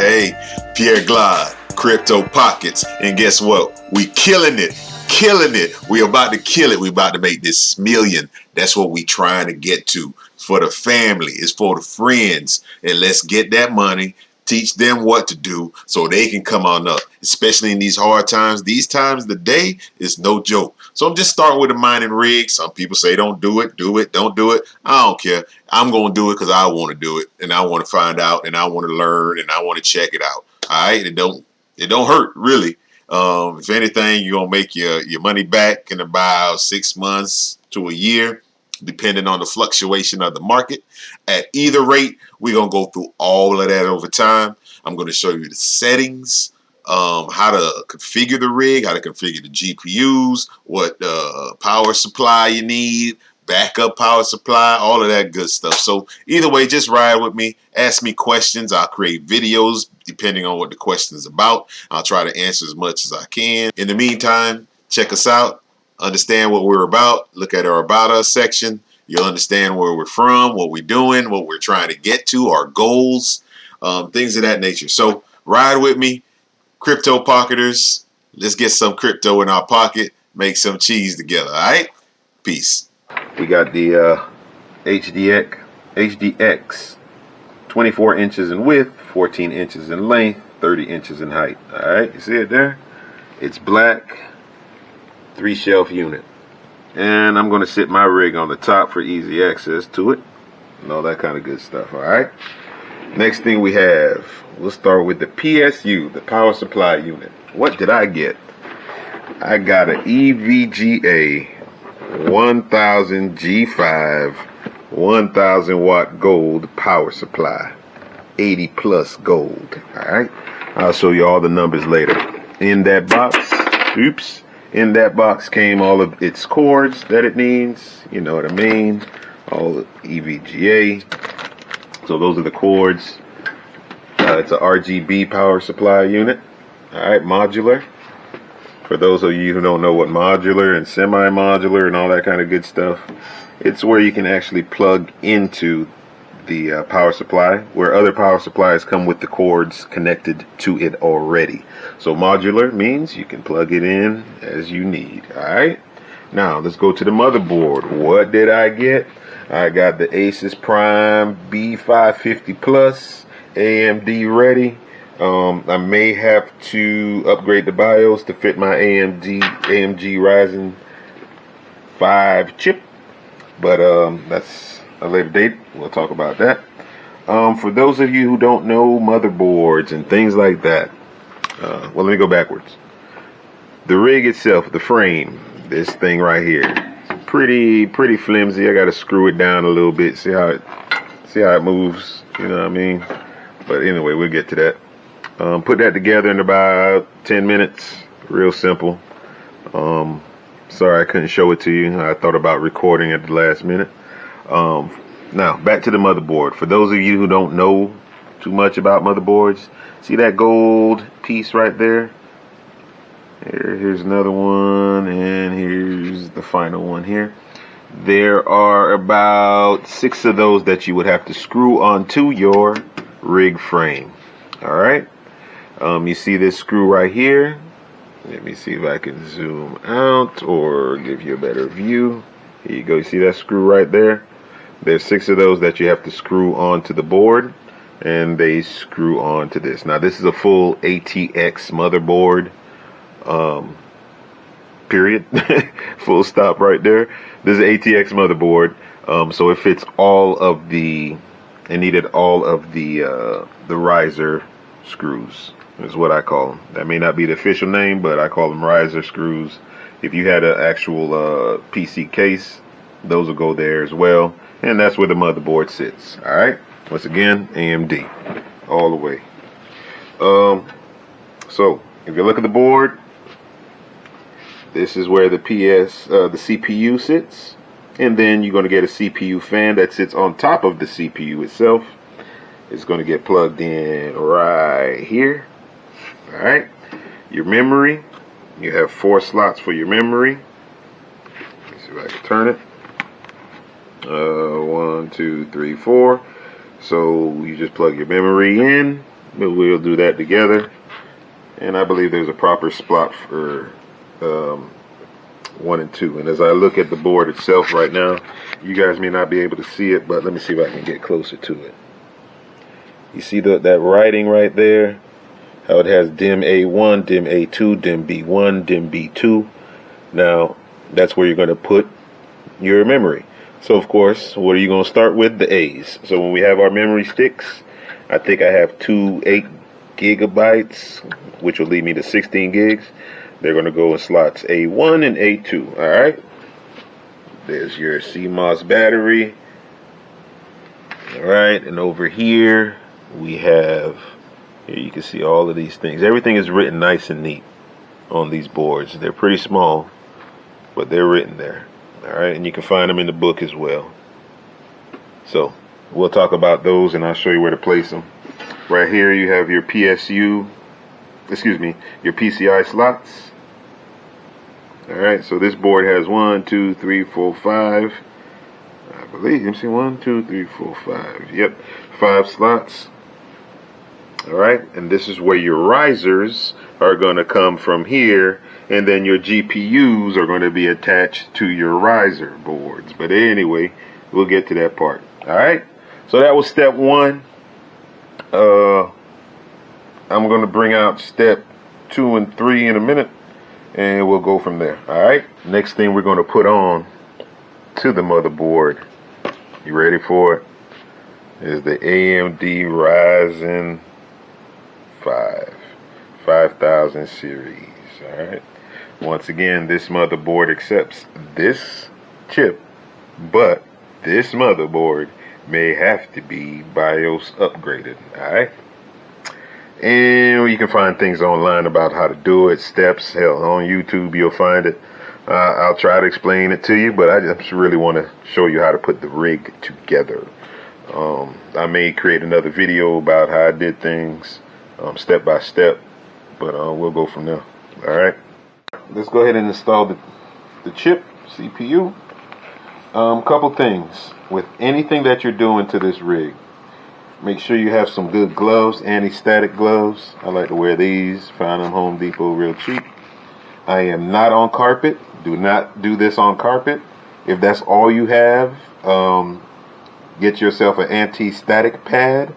Hey, Pierre Glad, Crypto Pockets, and guess what? We killing it. Killing it. We about to kill it. We about to make this million. That's what we trying to get to. For the family. It's for the friends. And let's get that money. Teach them what to do so they can come on up. Especially in these hard times. These times, the day is no joke. So I'm just starting with a mining rig. Some people say don't do it, don't do it. I don't care. I'm going to do it because I want to do it. And I want to find out. And I want to learn. And I want to check it out. All right? It don't hurt, really. If anything, you're going to make your money back in about 6 months to a year, depending on the fluctuation of the market. At either rate, we're going to go through all of that over time. I'm going to show you the settings, how to configure the rig, how to configure the GPUs, what power supply you need, backup power supply, all of that good stuff. So either way, just ride with me. Ask me questions. I'll create videos depending on what the question is about. I'll try to answer as much as I can. In the meantime, check us out. Understand what we're about. Look at our About Us section. You'll understand where we're from, what we're doing, what we're trying to get to, our goals, things of that nature. So ride with me, crypto pocketers. Let's get some crypto in our pocket. Make some cheese together. All right? Peace. We got the HDX 24 inches in width, 14 inches in length, 30 inches in height. All right, you see it there? It's black, 3-shelf unit. And I'm going to sit my rig on the top for easy access to it and all that kind of good stuff. All right. Next thing we have, we'll start with the PSU, the power supply unit. What did I get? I got an EVGA 1000 G5 1000 watt gold power supply, 80 plus gold. All right, I'll show you all the numbers later. In that box came all of its cords that it needs, you know what I mean, all the EVGA. So those are the cords. It's a RGB power supply unit. All right, modular. For those of you who don't know what modular and semi-modular and all that kind of good stuff, it's where you can actually plug into the power supply, where other power supplies come with the cords connected to it already. So modular means you can plug it in as you need. All right. Now let's go to the motherboard. What did I get? I got the Asus Prime B550 Plus AMD ready. I may have to upgrade the BIOS to fit my AMD Ryzen 5 chip, but that's a later date. We'll talk about that. For those of you who don't know motherboards and things like that, well, let me go backwards. The rig itself, the frame, this thing right here, it's pretty flimsy. I got to screw it down a little bit, see how it moves. You know what I mean? But anyway, we'll get to that. Put that together in about 10 minutes. Real simple. Sorry I couldn't show it to you. I thought about recording at the last minute. Now, back to the motherboard. For those of you who don't know too much about motherboards, see that gold piece right there? Here's another one, and here's the final one here. There are about 6 of those that you would have to screw onto your rig frame. All right. You see this screw right here? Let me see if I can zoom out or give you a better view. Here you go. You see that screw right there? There's 6 of those that you have to screw onto the board, and they screw onto this. Now, this is a full ATX motherboard, period. Full stop right there. This is an ATX motherboard, so it fits all of the, it needed all of the riser screws is what I call them. That may not be the official name, but I call them riser screws. If you had an actual PC case, those will go there as well, and that's where the motherboard sits. All right, once again, AMD all the way. So if you look at the board, this is where the CPU sits, and then you're going to get a CPU fan that sits on top of the CPU itself. It's going to get plugged in right here. All right, your memory, you have 4 slots for your memory. Let's see if I can turn it. 1, 2, 3, 4. So you just plug your memory in, but we'll do that together. And I believe there's a proper slot for 1 and 2. And as I look at the board itself right now, you guys may not be able to see it, but let me see if I can get closer to it. You see that writing right there? How it has DIMM A1, DIMM A2, DIMM B1, DIMM B2. Now, that's where you're going to put your memory. So, of course, what are you going to start with? The A's. So when we have our memory sticks, I think I have 2 8 gigabytes, which will lead me to 16 gigs. They're going to go in slots A1 and A2. All right. There's your CMOS battery. All right. And over here, we have, here you can see all of these things. Everything is written nice and neat on these boards. They're pretty small, but they're written there. All right. And you can find them in the book as well. So we'll talk about those, and I'll show you where to place them. Right here, you have your your PCI slots. Alright, so this board has 1, 2, 3, 4, 5. I believe, let me see, 1, 2, 3, 4, 5. Yep, 5 slots. Alright, and this is where your risers are going to come from here, and then your GPUs are going to be attached to your riser boards. But anyway, we'll get to that part. Alright, so that was step 1. I'm going to bring out step 2 and 3 in a minute, and we'll go from there. Alright, next thing we're going to put on to the motherboard, you ready for it, is the AMD Ryzen 5000 series. Alright, once again, this motherboard accepts this chip, but this motherboard may have to be BIOS upgraded. Alright, and you can find things online about how to do it, steps. Hell, on YouTube you'll find it. I'll try to explain it to you, but I just really want to show you how to put the rig together. I may create another video about how I did things step by step, but we'll go from there. Alright, let's go ahead and install the chip, CPU. Couple things. With anything that you're doing to this rig, make sure you have some good gloves, anti-static gloves. I like to wear these, found them Home Depot real cheap. I am not on carpet. Do not do this on carpet. If that's all you have, get yourself an anti-static pad.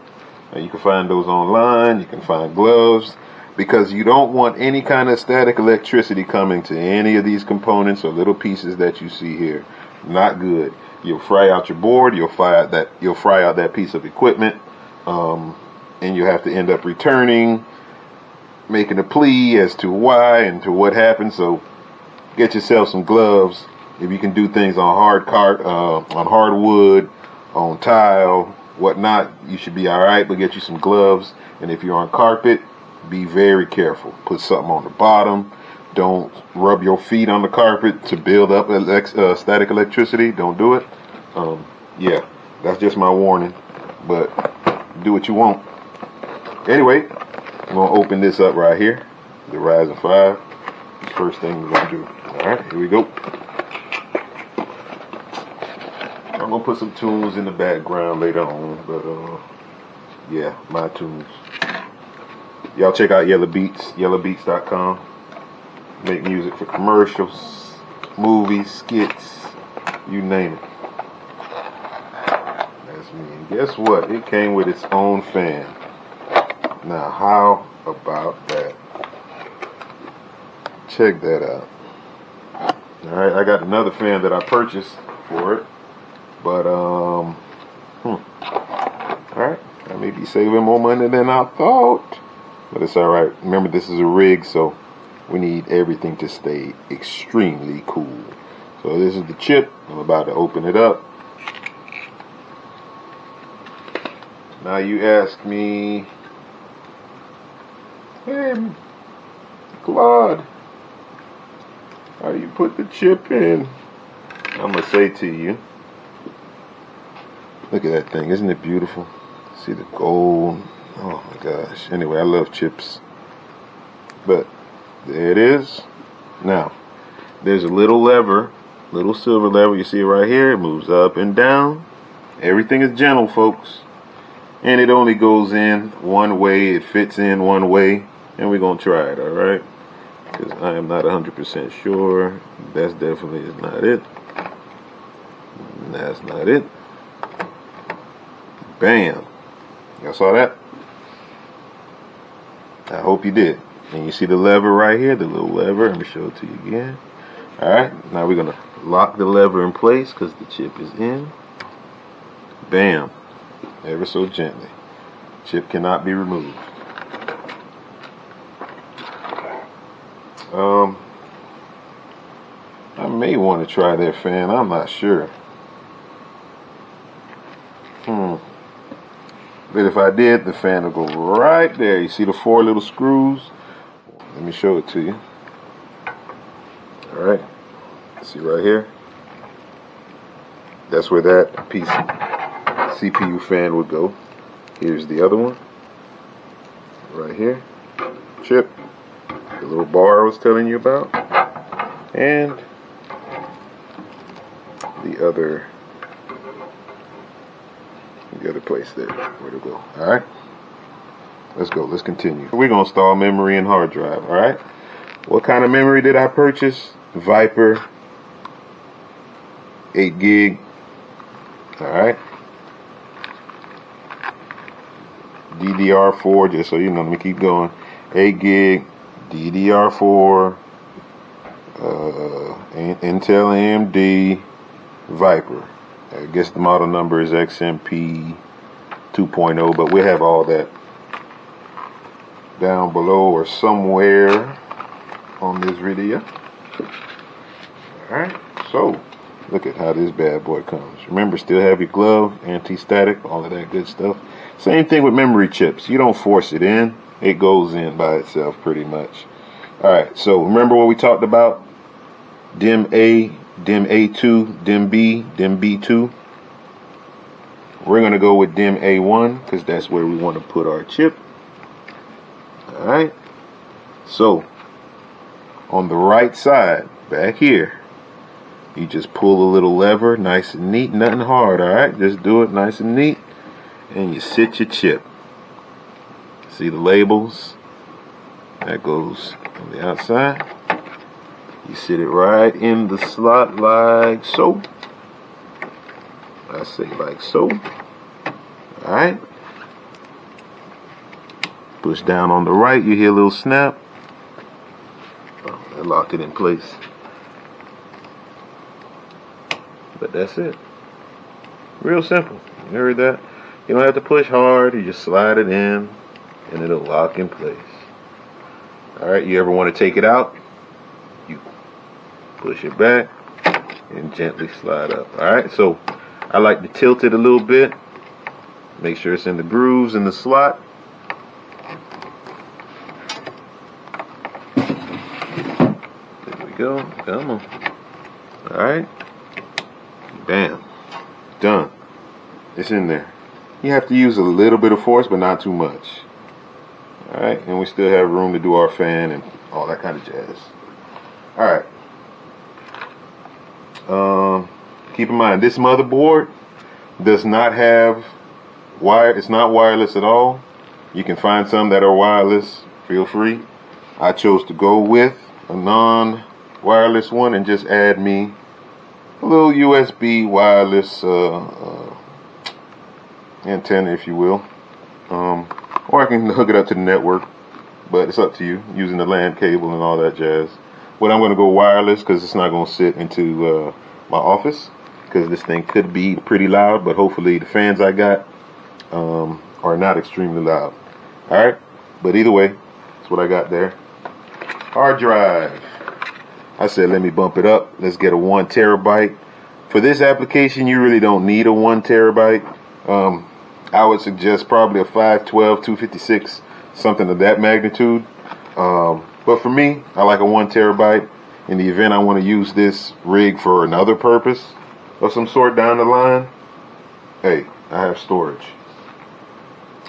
You can find those online. You can find gloves, because you don't want any kind of static electricity coming to any of these components or little pieces that you see here. Not good. You'll fry out your board. You'll fry out that piece of equipment, and you have to end up returning, making a plea as to why and to what happened. So get yourself some gloves. If you can do things on on hardwood, on tile, whatnot, you should be all right. But get you some gloves. And if you're on carpet, be very careful. Put something on the bottom. Don't rub your feet on the carpet to build up static electricity. Don't do it. Yeah, that's just my warning. But do what you want. Anyway, I'm going to open this up right here. The Ryzen 5. First thing we're going to do. Alright, here we go. I'm going to put some tunes in the background later on. But, yeah, my tunes. Y'all check out Yellow Beats, yellowbeats.com. Make music for commercials, movies, skits, you name it. That's me. And guess what? It came with its own fan. Now, how about that? Check that out. Alright, I got another fan that I purchased for it. But, alright, I may be saving more money than I thought. But it's alright. Remember, this is a rig, so we need everything to stay extremely cool. So this is the chip. I'm about to open it up. Now you ask me, hey, Claude, how do you put the chip in? I'm going to say to you, look at that thing. Isn't it beautiful? See the gold. Oh my gosh. Anyway, I love chips. But there it is. Now, there's a little lever, little silver lever. You see it right here. It moves up and down. Everything is gentle, folks. and it only goes in one way. It fits in one way, and we're gonna try it. All right, because I am not 100% sure. That's definitely is not it. That's not it. Bam. Y'all saw that? I hope you did. And you see the lever right here, the little lever. Let me show it to you again. Alright, now we're going to lock the lever in place because the chip is in. Bam. Ever so gently. Chip cannot be removed. I may want to try that fan. I'm not sure. But if I did, the fan will go right there. You see the 4 little screws? Let me show it to you. Alright. See right here? That's where that CPU fan would go. Here's the other one. Right here. Chip. The little bar I was telling you about. And the other place there, where to go. Alright, let's go, let's continue. We're gonna install memory and hard drive. Alright, what kind of memory did I purchase? Viper 8 gig. Alright, DDR4, just so you know. Let me keep going. 8 gig DDR4 Intel AMD Viper. I guess the model number is XMP 2.0, but we have all that down below or somewhere on this video. Alright, so look at how this bad boy comes. Remember, still have your glove, anti-static, all of that good stuff. Same thing with memory chips. You don't force it in, it goes in by itself pretty much. Alright, so remember what we talked about? DIMM A, DIMM A2, DIMM B, DIMM B2. We're going to go with DIMM A1 because that's where we want to put our chip. Alright, so on the right side, back here, you just pull a little lever, nice and neat, nothing hard. Alright, just do it nice and neat, and you sit your chip. See the labels? That goes on the outside. You sit it right in the slot like so. I say like so. Alright. Push down on the right, you hear a little snap. Oh, that locked it in place. But that's it. Real simple. You heard that? You don't have to push hard, you just slide it in and it'll lock in place. Alright, you ever want to take it out? You push it back and gently slide up. Alright, so I like to tilt it a little bit. Make sure it's in the grooves in the slot. There we go. Come on. Alright. Bam. Done. It's in there. You have to use a little bit of force, but not too much. Alright, and we still have room to do our fan and all that kind of jazz. Alright. Keep in mind, this motherboard does not have wire. It's not wireless at all. You can find some that are wireless. Feel free. I chose to go with a non-wireless one and just add me a little USB wireless antenna, if you will. Or I can hook it up to the network, but it's up to you, using the LAN cable and all that jazz. But I'm going to go wireless because it's not going to sit into my office, because this thing could be pretty loud, but hopefully the fans I got are not extremely loud. Alright, but either way, that's what I got there. Hard drive. I said let me bump it up. Let's get a 1 terabyte. For this application, you really don't need a 1 terabyte. I would suggest probably a 512, 256, something of that magnitude. But for me, I like a 1 terabyte. In the event I want to use this rig for another purpose of some sort down the line, hey, I have storage.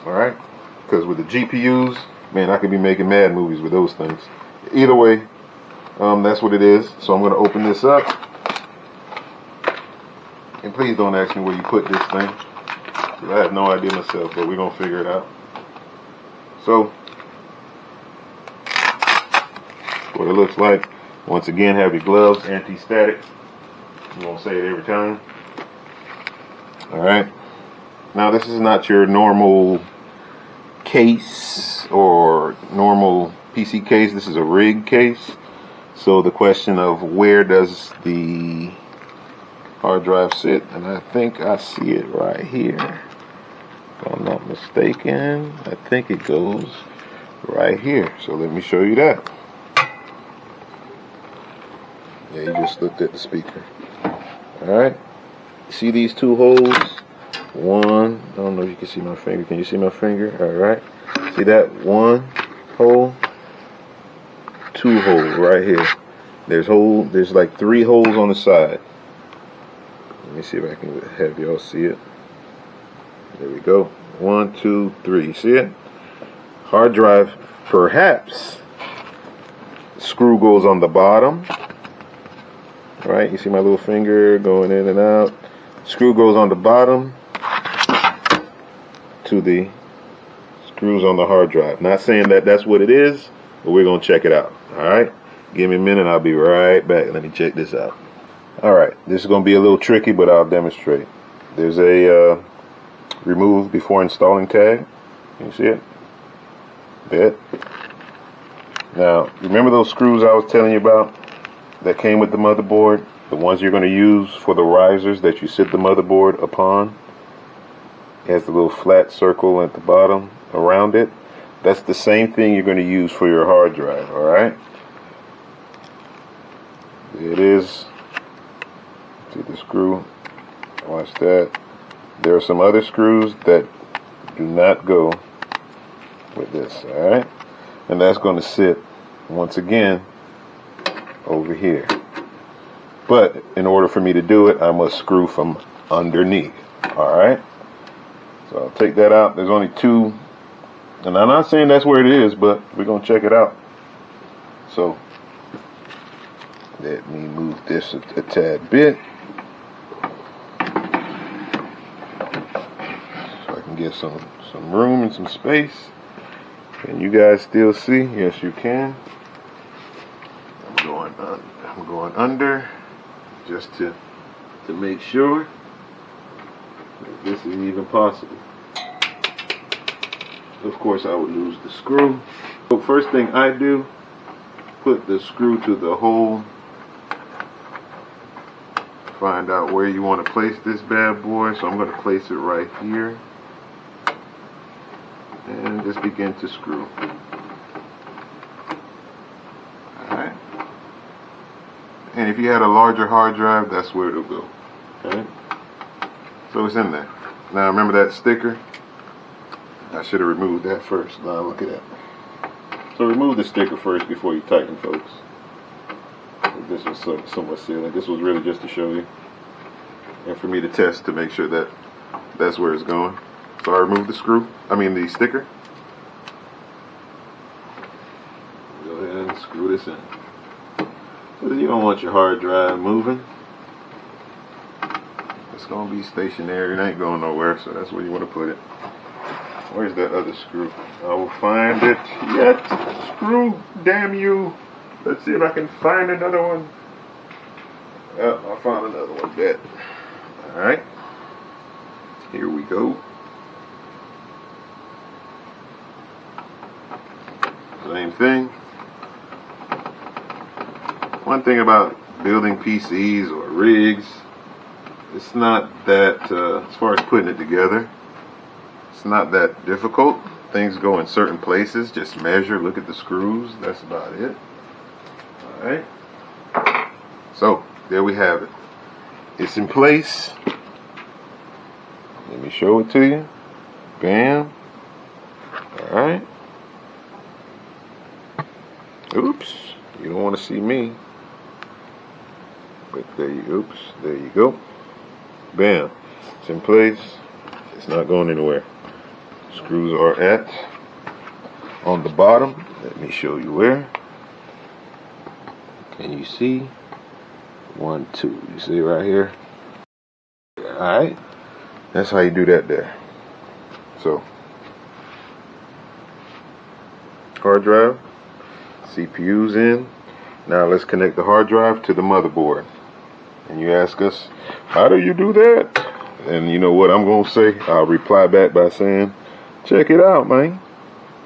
Alright? Because with the GPUs, man, I could be making mad movies with those things. Either way, that's what it is. So I'm going to open this up. And please don't ask me where you put this thing. I have no idea myself, but we're gonna figure it out. So, what it looks like. Once again, have your gloves, anti-static. I'm gonna say it every time. Alright. Now this is not your normal case or normal PC case. This is a rig case. So the question of where does the hard drive sit, and I think I see it right here. If I'm not mistaken, I think it goes right here. So let me show you that. Yeah, you just looked at the speaker. Alright. See these two holes? One, I don't know if you can see my finger. Can you see my finger? Alright. See that one hole? Two holes right here. There's like 3 holes on the side. Let me see if I can have y'all see it. There we go. 1, 2, 3. See it? Hard drive, perhaps. Screw goes on the bottom. Right? You see my little finger going in and out. Screw goes on the bottom to the screws on the hard drive. Not saying that that's what it is, but we're going to check it out. Alright? Give me a minute. I'll be right back. Let me check this out. Alright. This is going to be a little tricky, but I'll demonstrate. There's a remove before installing tag. Can you see it? That. Now, remember those screws I was telling you about that came with the motherboard? The ones you're going to use for the risers that you sit the motherboard upon? It has the little flat circle at the bottom around it. That's the same thing you're going to use for your hard drive, alright? There it is. See the screw? Watch that. There are some other screws that do not go with this, alright? And that's going to sit, once again, over here. But in order for me to do it, I must screw from underneath, alright? So I'll take that out. There's only 2, and I'm not saying that's where it is, but we're going to check it out. So let me move this a tad bit so I can get some room and some space. Can you guys still see? Yes, you can. I'm going under just to make sure that this is even possible. Of course, I would lose the screw. So first thing I do, put the screw to the hole. Find out where you want to place this bad boy. So I'm going to place it right here. And just begin to screw. Alright. And if you had a larger hard drive, that's where it'll go. Okay. So it's in there. Now remember that sticker? I should have removed that first. Now look at that. So remove the sticker first before you tighten, folks. This was somewhat sealing. This was really just to show you. And for me to test to make sure that that's where it's going. So I removed the sticker. Go ahead and screw this in. So you don't want your hard drive moving. It's going to be stationary. It ain't going nowhere, so that's where you want to put it. Where's that other screw? I will find it yet. Screw, damn you. Let's see if I can find another one. Yep, I found another one. Bet. Alright. Here we go. Same thing. One thing about building PCs or rigs, it's not that, as far as putting it together, it's not that difficult. Things go in certain places. Just measure, look at the screws. That's about it. Alright. So, there we have it. It's in place. Let me show it to you. Bam. Alright. Oops. You don't want to see me. But there you go. Bam. It's in place. It's not going anywhere. Screws are on the bottom. Let me show you where. Can you see? 1, 2. You see right here? Alright. That's how you do that there. So, hard drive, CPU's in. Now let's connect the hard drive to the motherboard. And you ask us, how do you do that? And you know what I'm going to say? I'll reply back by saying, check it out, man.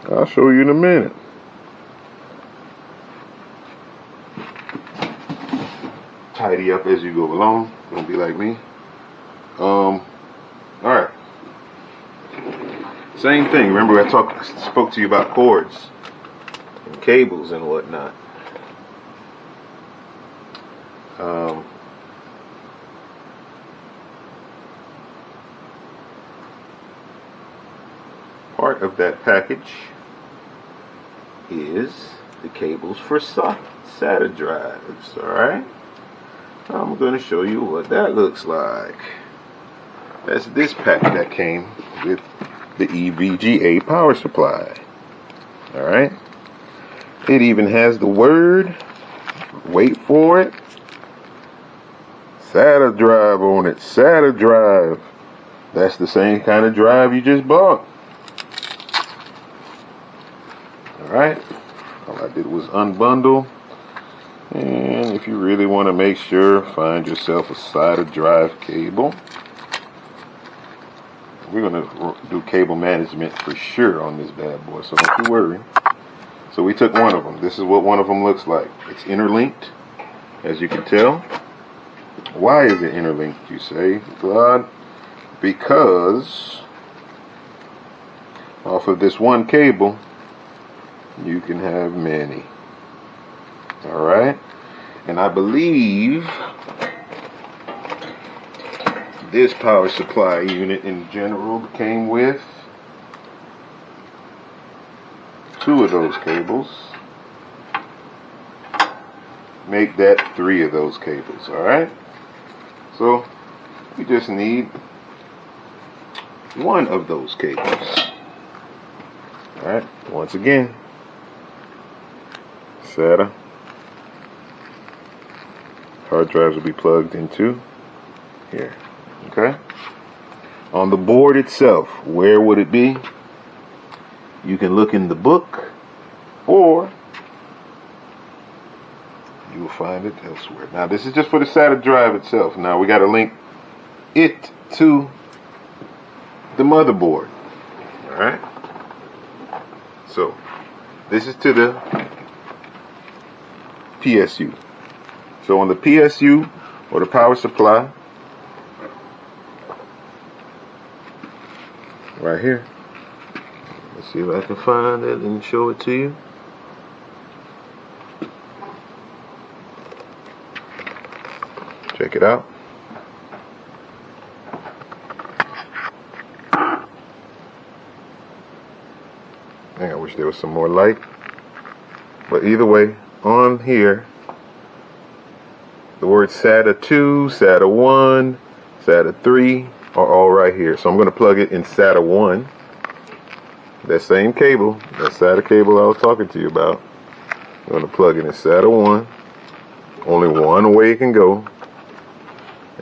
I'll show you in a minute. Tidy up as you go along. Don't be like me. Alright. Same thing. Remember I spoke to you about cords and cables and whatnot. Part of that package is the cables for SATA drives. Alright, I'm going to show you what that looks like. That's this pack that came with the EVGA power supply. Alright, it even has the word, wait for it, SATA drive on it. SATA drive. That's the same kind of drive you just bought. Alright, all I did was unbundle, and if you really want to make sure, find yourself a SATA drive cable. We're going to do cable management for sure on this bad boy, so don't you worry. So we took one of them. This is what one of them looks like. It's interlinked, as you can tell. Why is it interlinked, you say? God, because off of this one cable, you can have many. Alright? And I believe this power supply unit in general came with 2 of those cables. Make that 3 of those cables. Alright? So we just need 1 of those cables. Alright? Once again, SATA. Hard drives will be plugged into here. Okay? On the board itself, where would it be? You can look in the book, or you will find it elsewhere. Now, this is just for the SATA drive itself. Now, we got to link it to the motherboard. Alright? So, this is to the PSU. So on the PSU, or the power supply, right here. Let's see if I can find it and show it to you. Check it out. Dang, I wish there was some more light. But either way, on here, the words SATA 2, SATA 1, SATA 3 are all right here. So I'm going to plug it in SATA 1. That same cable, that SATA cable I was talking to you about. I'm going to plug it in SATA 1. Only one way it can go.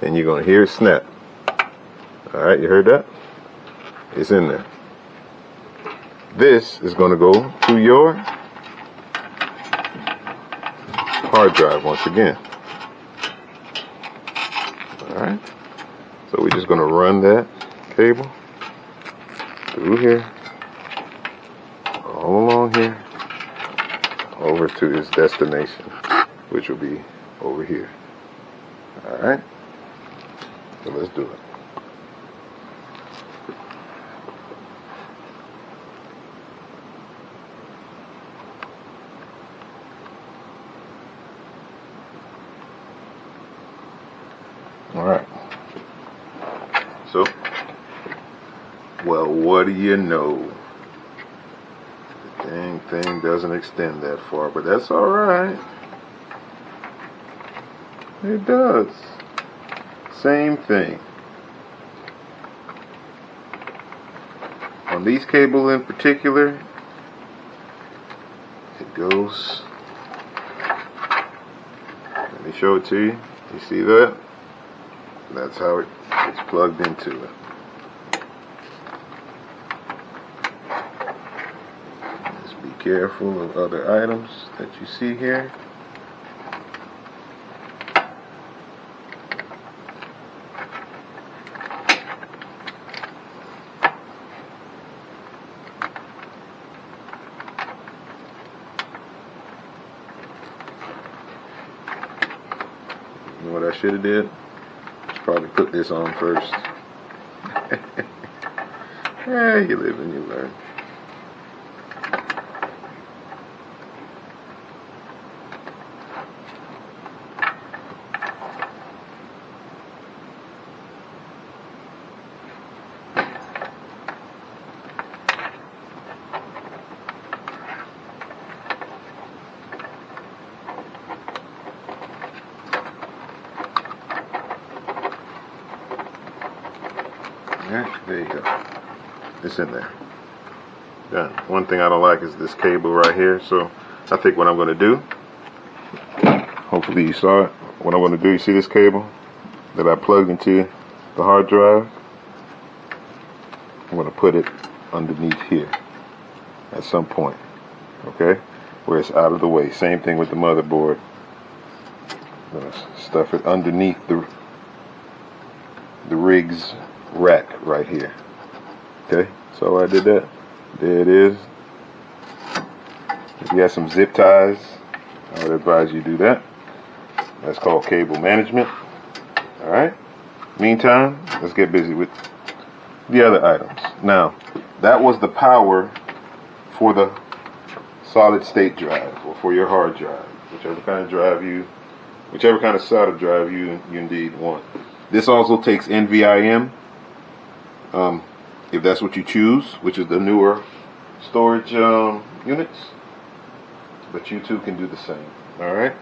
And you're going to hear it snap. Alright, you heard that? It's in there. This is going to go to your hard drive once again. Alright, so we're just going to run that cable through here, all along here, over to its destination, which will be over here. Alright, so let's do it. Alright, so, well, what do you know? The dang thing doesn't extend that far, but that's alright. It does. Same thing. On these cables in particular, it goes, let me show it to you. You see that? That's how it's plugged into it. Just be careful of other items that you see here. You know what I should have did? Probably put this on first. Yeah, you live and you learn. Yeah, there you go. It's in there. Done. One thing I don't like is this cable right here. So I think what I'm going to do, hopefully you saw it. What I'm going to do, you see this cable that I plugged into the hard drive? I'm going to put it underneath here at some point. Okay? Where it's out of the way. Same thing with the motherboard. I'm going to stuff it underneath the rig's rack right here. Okay, so I did that. There it is. If you have some zip ties, I would advise you do that. That's called cable management. Alright, meantime, let's get busy with the other items. Now, that was the power for the solid state drive, or for your hard drive, whichever kind of solid drive you indeed want. This also takes NVIM, if that's what you choose, which is the newer storage units. But you too can do the same. Alright.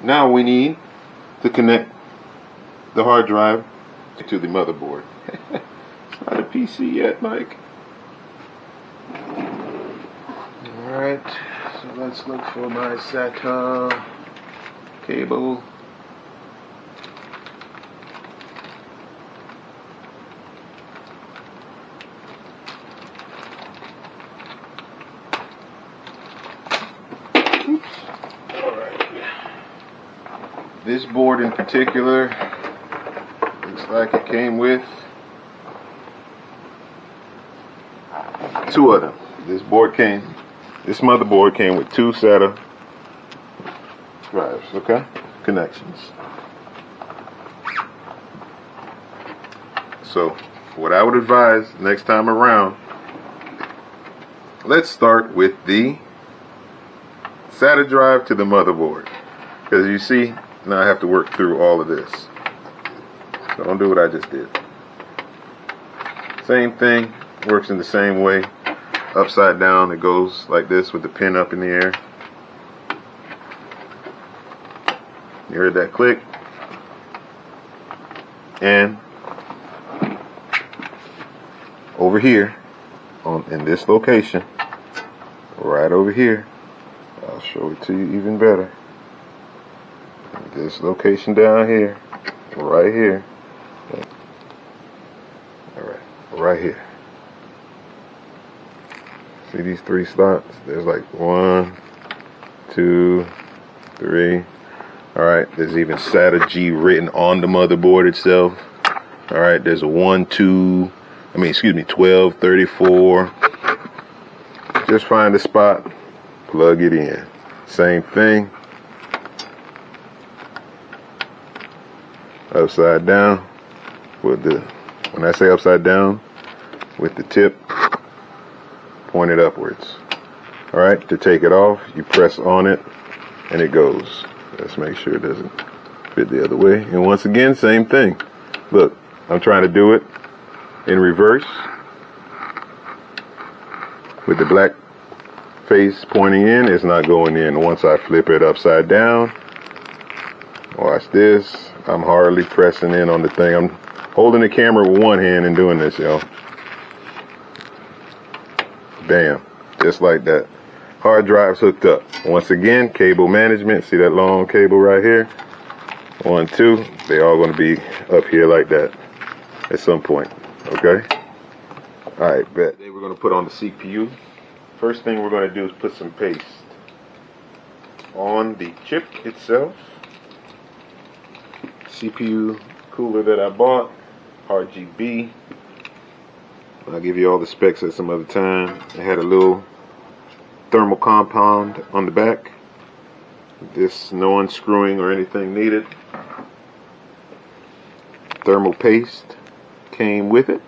Now we need to connect the hard drive to the motherboard. It's not a PC yet, Mike. Alright, so let's look for my SATA cable. This board in particular looks like it came with two of them. This motherboard came with two SATA drives, okay? Connections. So what I would advise next time around, let's start with the SATA drive to the motherboard. Because you see, now I have to work through all of this. So don't do what I just did. Same thing, works in the same way. Upside down, it goes like this with the pin up in the air. You heard that click? And over here, in this location, right over here, I'll show it to you even better. This location down here, right here. Alright, right here. See these three slots? There's like 1, 2, 3. Alright, there's even SATA G written on the motherboard itself. Alright, there's a 12, 34. Just find a spot, plug it in. Same thing. Upside down with when I say upside down, with the tip pointed upwards. Alright, to take it off, you press on it and it goes. Let's make sure it doesn't fit the other way. And once again, same thing. Look, I'm trying to do it in reverse with the black face pointing in. It's not going in. Once I flip it upside down, watch this. I'm hardly pressing in on the thing. I'm holding the camera with one hand and doing this, y'all. Bam. Just like that. Hard drive's hooked up. Once again, cable management. See that long cable right here? 1, 2. They all going to be up here like that at some point. Okay? Alright, bet. Today we're going to put on the CPU. First thing we're going to do is put some paste on the chip itself. CPU cooler that I bought, RGB. I'll give you all the specs at some other time. It had a little thermal compound on the back. This, no unscrewing or anything needed. Thermal paste came with it.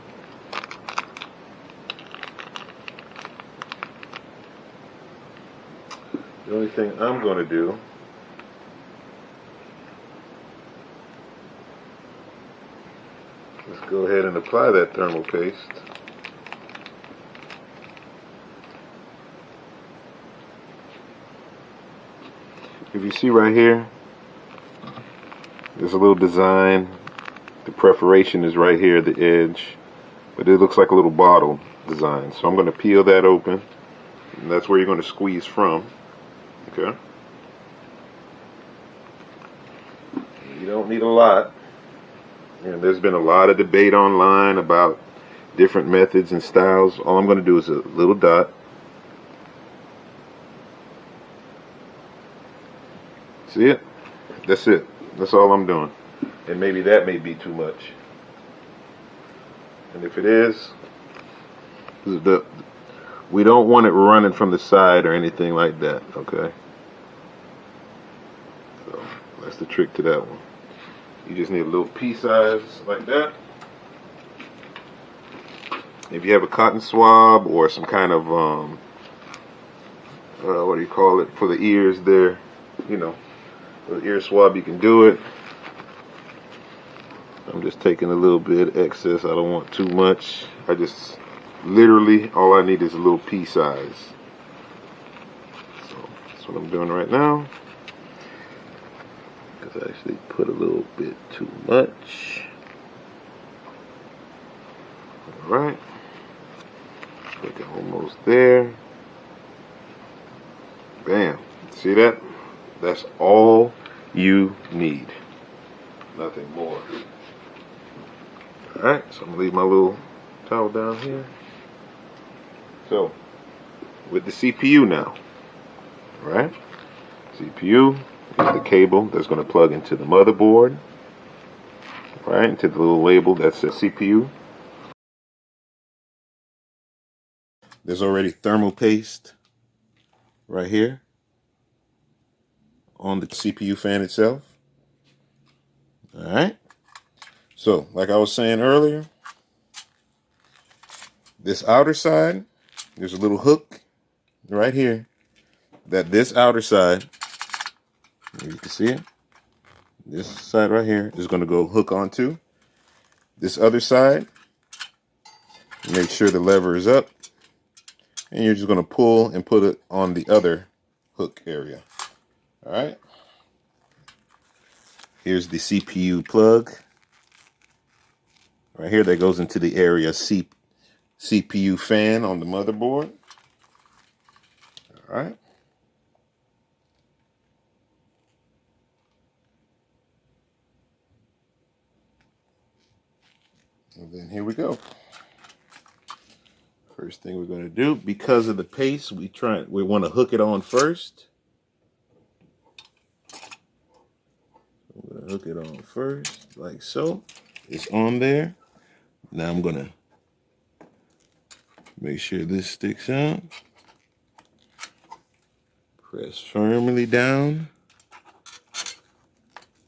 The only thing I'm going to do is go ahead and apply that thermal paste. If you see right here, there's a little design. The perforation is right here at the edge, but it looks like a little bottle design. So I'm going to peel that open, and that's where you're going to squeeze from. Okay. You don't need a lot. And there's been a lot of debate online about different methods and styles. All I'm going to do is a little dot. See it? That's it. That's all I'm doing. And maybe that may be too much. And if it is, we don't want it running from the side or anything like that, okay? So that's the trick to that one. You just need a little pea size like that. If you have a cotton swab or some kind of what do you call it, for the ears there, you know, with ear swab, you can do it. I'm just taking a little bit excess. I don't want too much. I just literally, all I need is a little pea size. So that's what I'm doing right now. Because I actually put a little bit too much. Alright. Like almost there. Bam. See that? That's all you need. Nothing more. Alright, so I'm going to leave my little towel down here. So, with the CPU now. Alright? CPU is the cable that's going to plug into the motherboard. Right, into the little label that says CPU. There's already thermal paste right here on the CPU fan itself. Alright. So, like I was saying earlier, this outer side, there's a little hook right here that this outer side, you can see it, this side right here is going to go hook onto. This other side, make sure the lever is up, and you're just going to pull and put it on the other hook area. Alright. Here's the CPU plug. Right here, that goes into the area CPU fan on the motherboard. Alright. And then here we go. First thing we're going to do, because of the paste, we want to hook it on first. I'm going to hook it on first, like so. It's on there. Now I'm going to make sure this sticks out. Press firmly down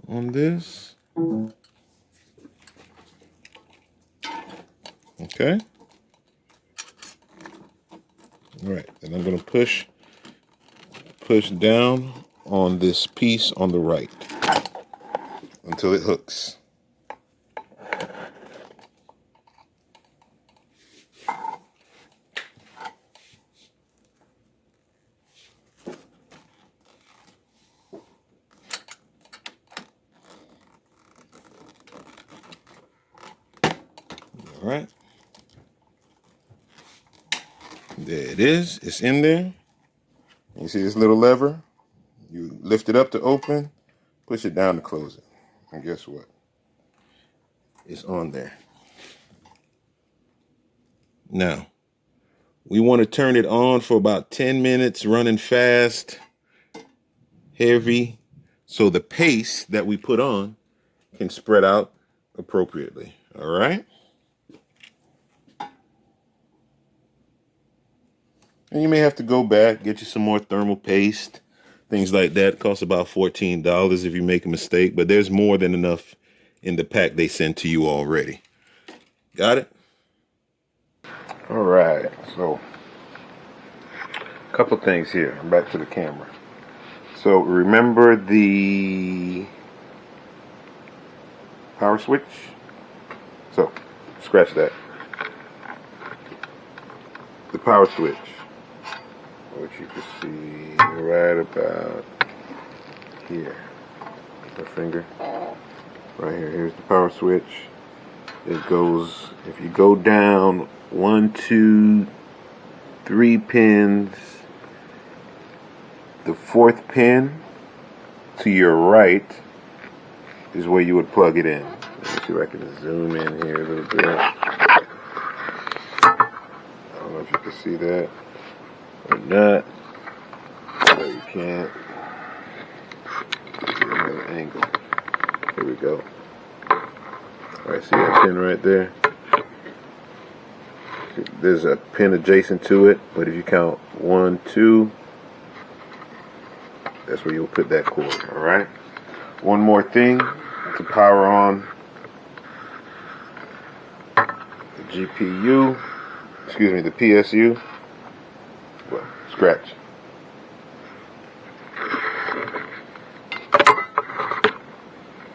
on this. Okay. All right, and I'm going to push down on this piece on the right until it hooks. All right. There it is. It's in there. You see this little lever? You lift it up to open, push it down to close it. And guess what? It's on there. Now, we want to turn it on for about 10 minutes, running fast, heavy, so the paste that we put on can spread out appropriately. All right? And you may have to go back, get you some more thermal paste, things like that. It costs about $14 if you make a mistake, but there's more than enough in the pack they sent to you already. Got it? All right, so a couple things here. I'm back to the camera. So remember the power switch? So scratch that. The power switch, which you can see right about here. My finger. Right here. Here's the power switch. It goes, if you go down 1, 2, 3 pins, the 4th pin to your right is where you would plug it in. Let me see if I can zoom in here a little bit. I don't know if you can see that or not. No, you can't. Another angle. Here we go. Alright, see that pin right there? There's a pin adjacent to it, but if you count 1, 2, that's where you'll put that cord. Alright? One more thing to power on the GPU, excuse me, the PSU. Well, scratch.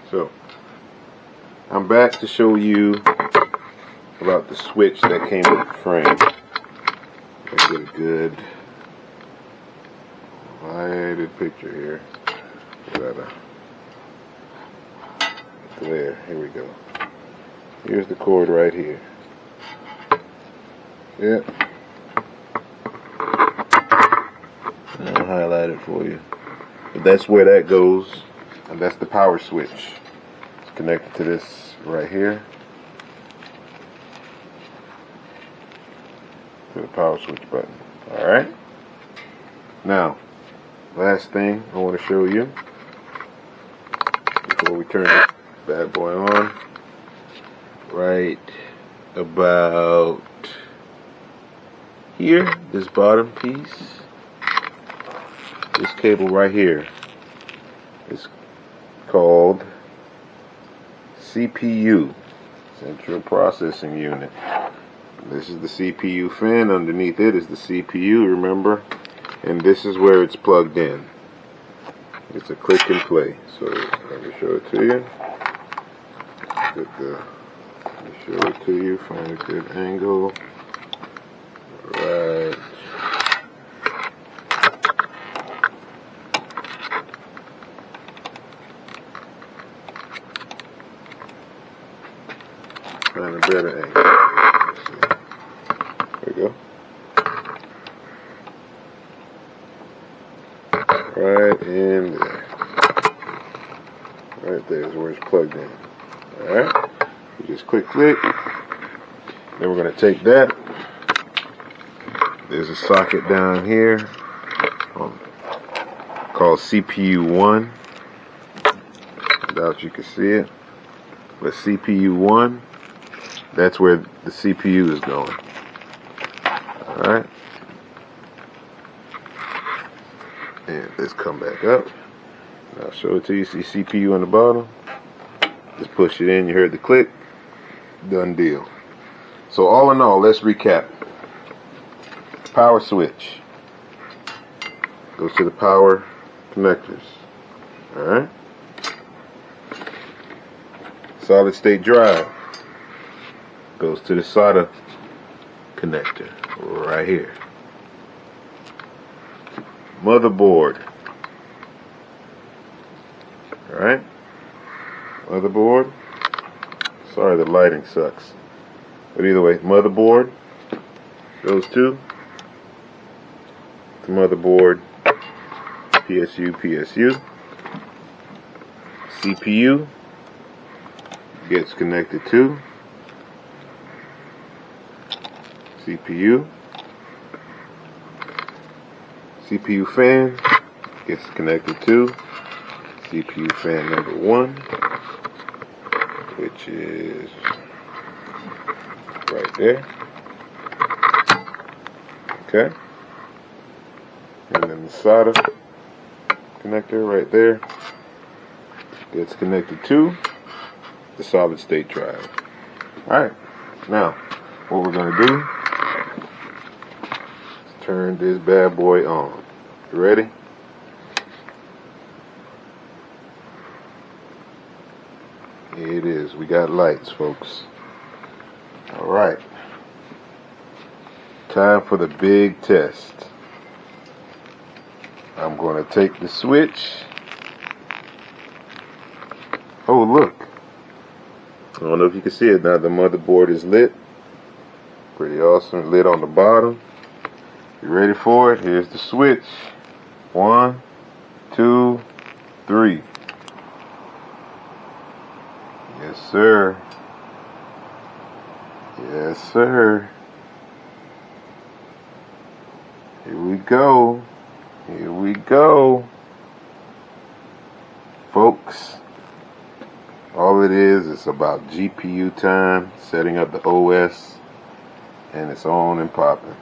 So, I'm back to show you about the switch that came with the frame. Let's get a good lighted picture here. There, here we go. Here's the cord right here. Yep. I'll highlight it for you. But that's where that goes, and that's the power switch. It's connected to this right here. To the power switch button. Alright? Now, last thing I want to show you before we turn this bad boy on. Right about here, this bottom piece, this cable right here is called CPU, Central Processing Unit. This is the CPU fan. Underneath it is the CPU, remember? And this is where it's plugged in. It's a click and play. So let me show it to you. Let me show it to you. Find a good angle. Right. Find a better angle. There we go. Right in there. Right there is where it's plugged in. Alright. You just click. Then we're going to take that. There's a socket down here called CPU 1. I doubt you can see it. But CPU 1, that's where the CPU is going. Alright. And let's come back up. I'll show it to you. See CPU on the bottom? Just push it in. You heard the click. Done deal. So all in all, let's recap. Power switch goes to the power connectors. Alright. Solid state drive goes to the SATA connector right here. Motherboard. Alright. Motherboard. Sorry, the lighting sucks. But either way, motherboard goes to the motherboard, PSU. CPU gets connected to CPU. CPU fan gets connected to CPU fan number 1, which is right there. Okay. And then the SATA connector right there gets connected to the solid state drive. Alright, now what we're going to do is turn this bad boy on. You ready? Here it is. We got lights, folks. Alright. Time for the big test. I'm going to take the switch. Oh, look. I don't know if you can see it now. The motherboard is lit. Pretty awesome. Lit on the bottom. You ready for it? Here's the switch. 1, 2, 3. Yes, sir. Yes, sir. Here we go. Here we go. Folks, all it is about GPU time, setting up the OS, and it's on and popping.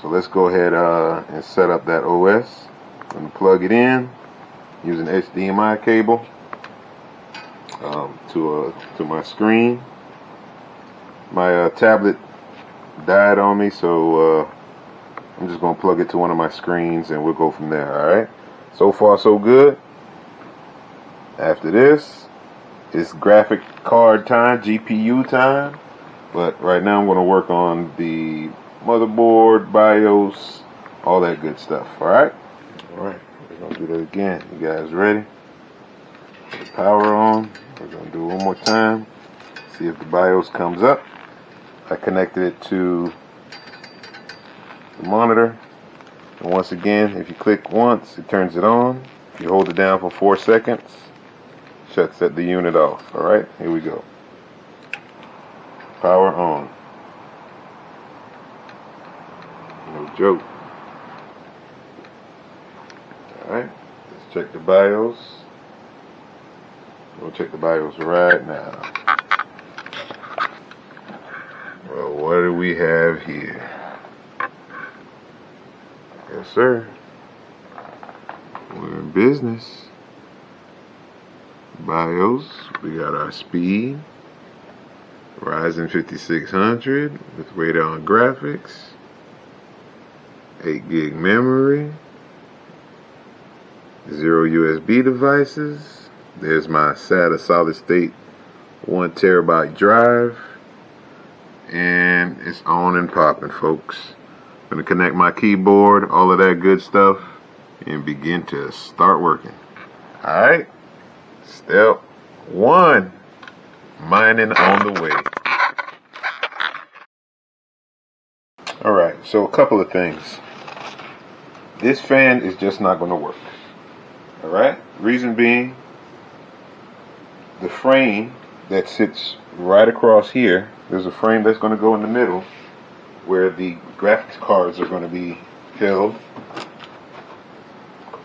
So let's go ahead and set up that OS. I'm going to plug it in using HDMI cable to my screen. My tablet died on me, so I'm just going to plug it to one of my screens and we'll go from there. Alright, so far so good. After this, it's graphic card time, GPU time. But right now I'm going to work on the motherboard, BIOS, all that good stuff. Alright, we're going to do that again. You guys ready? Put the power on. We're going to do it one more time. See if the BIOS comes up. I connected it to the monitor. And once again, if you click once, it turns it on. If you hold it down for 4 seconds, shuts the unit off. Alright, here we go. Power on. No joke. Alright, let's check the BIOS. We'll check the BIOS right now. Well, what do we have here? Yes, sir. We're in business. BIOS, we got our speed. Ryzen 5600 with Radeon graphics. 8 gig memory. 0 USB devices. There's my SATA solid state 1 terabyte drive. And it's on and popping, folks. I'm going to connect my keyboard, all of that good stuff, and begin to start working. Alright, step 1, mining on the way. Alright, so a couple of things. This fan is just not going to work. Alright, reason being, the frame that sits right across here, there's a frame that's going to go in the middle where the graphics cards are going to be held,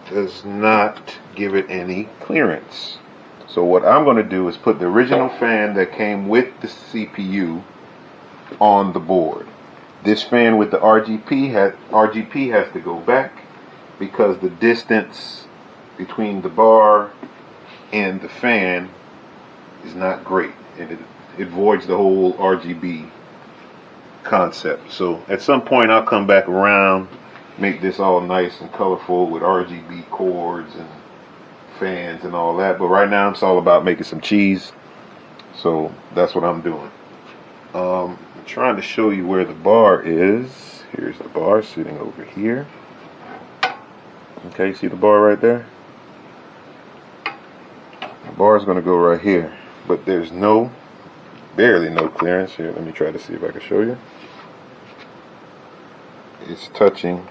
does not give it any clearance. So what I'm going to do is put the original fan that came with the CPU on the board. This fan with the RGB has to go back because the distance between the bar and the fan is not great, and it voids the whole RGB concept. So at some point I'll come back around, make this all nice and colorful with RGB cords and fans and all that, but right now it's all about making some cheese. So that's what I'm doing. I'm trying to show you where the bar is. Here's the bar sitting over here. Okay, see the bar right there? The bar is going to go right here, but there's barely no clearance here. Let me try to see if I can show you. It's touching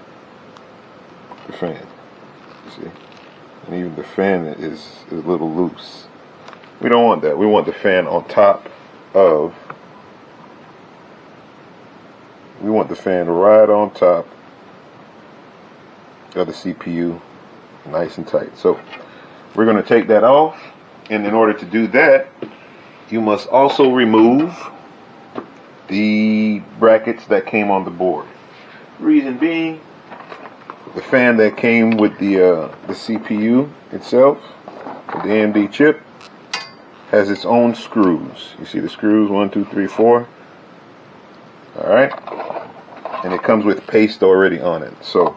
the fan. See? And even the fan is a little loose. We don't want that. We want the fan on top of we want the fan right on top of the CPU, nice and tight. So we're going to take that off, and in order to do that, you must also remove the brackets that came on the board. Reason being, the fan that came with the CPU itself, the AMD chip, has its own screws. You see the screws, 1, 2, 3, 4. Alright? And it comes with paste already on it. So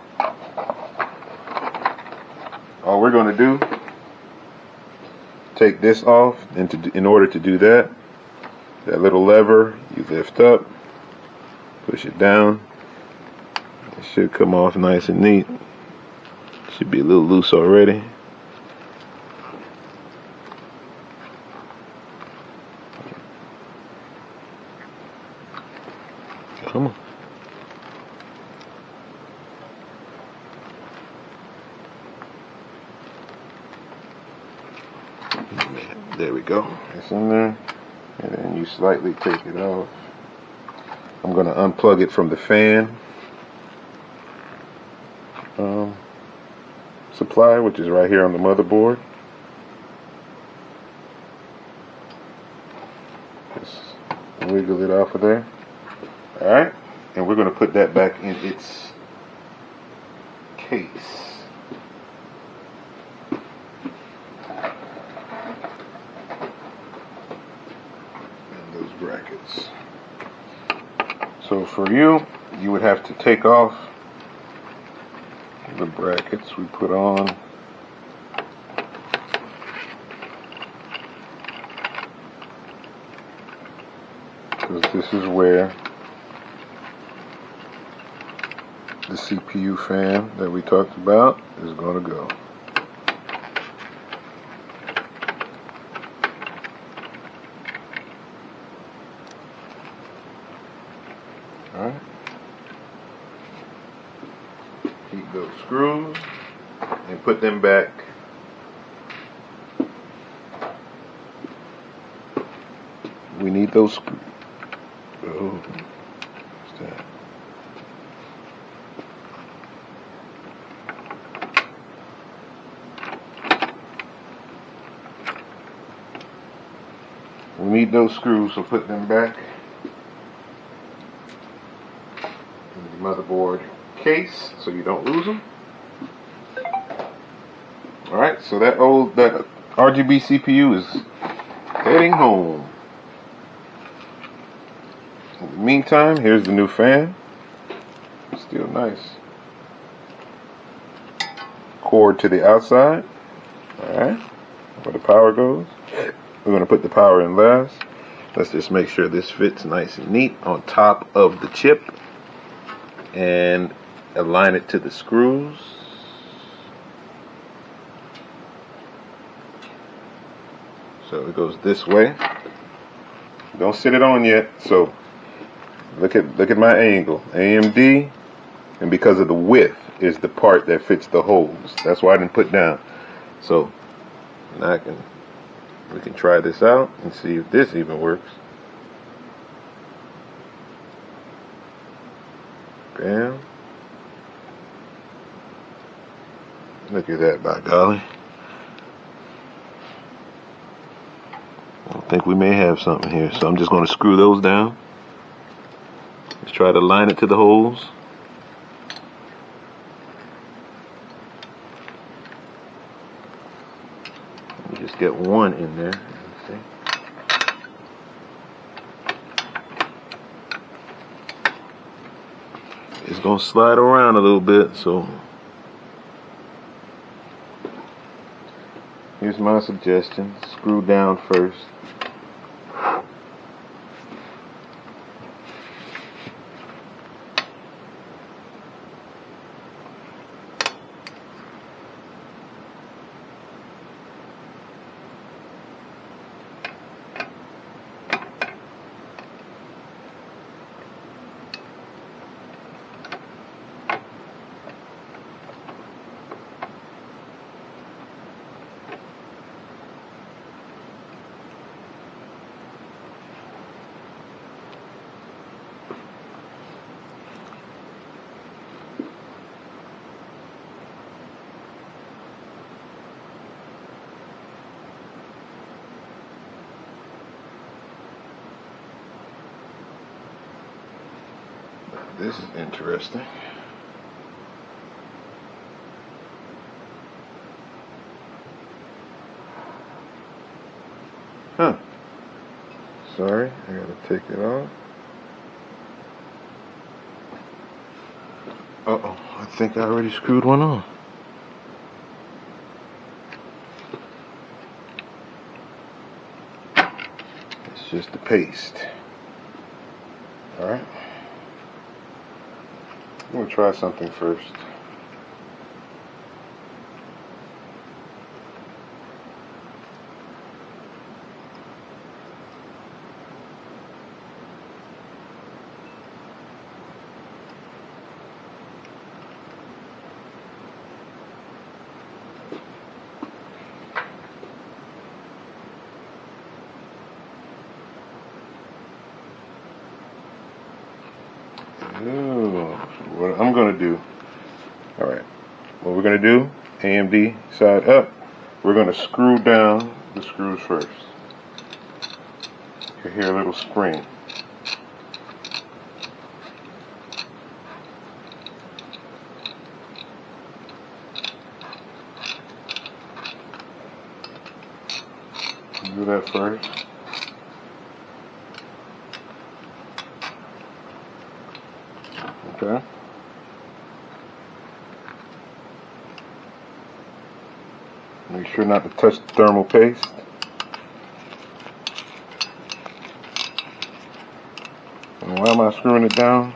all we're going to do, take this off, and in order to do that, that little lever you lift up, push it down, it should come off nice and neat. Should be a little loose already. Come on. There we go. It's in there. And then you slightly take it off. I'm going to unplug it from the fan supply, which is right here on the motherboard. Just wiggle it off of there. Alright, and we're going to put that back in its case. And those brackets. So for you, you would have to take off the brackets we put on. Because this is where the CPU fan that we talked about is going to go. Alright. Keep those screws and put them back. We need those screws. Oh, what's that? We need those screws, so put them back in the motherboard case so you don't lose them. Alright, so that RGB CPU is heading home. In the meantime, here's the new fan. Still nice. Cord to the outside. Alright, where the power goes. We're going to put the power in last. Let's just make sure this fits nice and neat on top of the chip. And align it to the screws. So it goes this way. Don't sit it on yet. So look at my angle. AMD, and because of the width, is the part that fits the holes. That's why I didn't put down. So now we can try this out and see if this even works. Bam. Look at that, by golly. I think we may have something here, so I'm just going to screw those down. Let's try to line it to the holes. Let me just get one in there. Let's see. It's going to slide around a little bit, so here's my suggestion. Screw down first. This is interesting. Huh. Sorry, I gotta take it off. Uh-oh, I think I already screwed one on. It's just the paste. Alright. I'm gonna try something first. What I'm gonna do, alright, what we're gonna do, AMD side up, we're gonna screw down the screws first. You hear a little spring. Do that first. Okay. Make sure not to touch the thermal paste. And why am I screwing it down?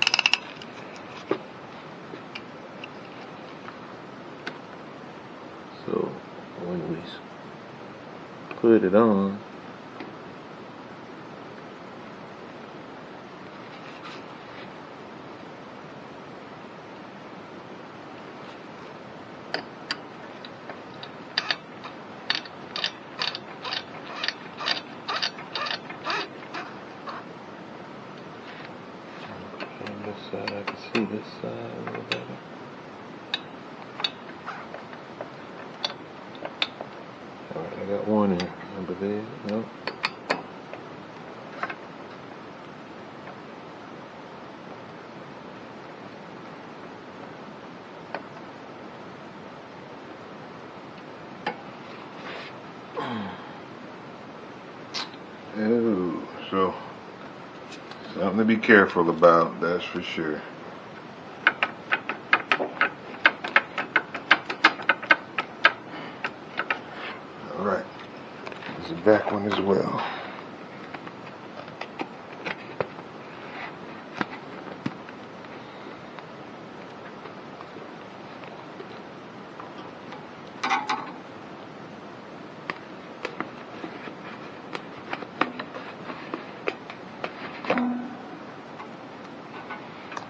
So when we put it on, side, I can see this side a little better. Alright, I got one in, I believe. Nope. Oh, so something to be careful about, that's for sure. Alright, there's a back one as well.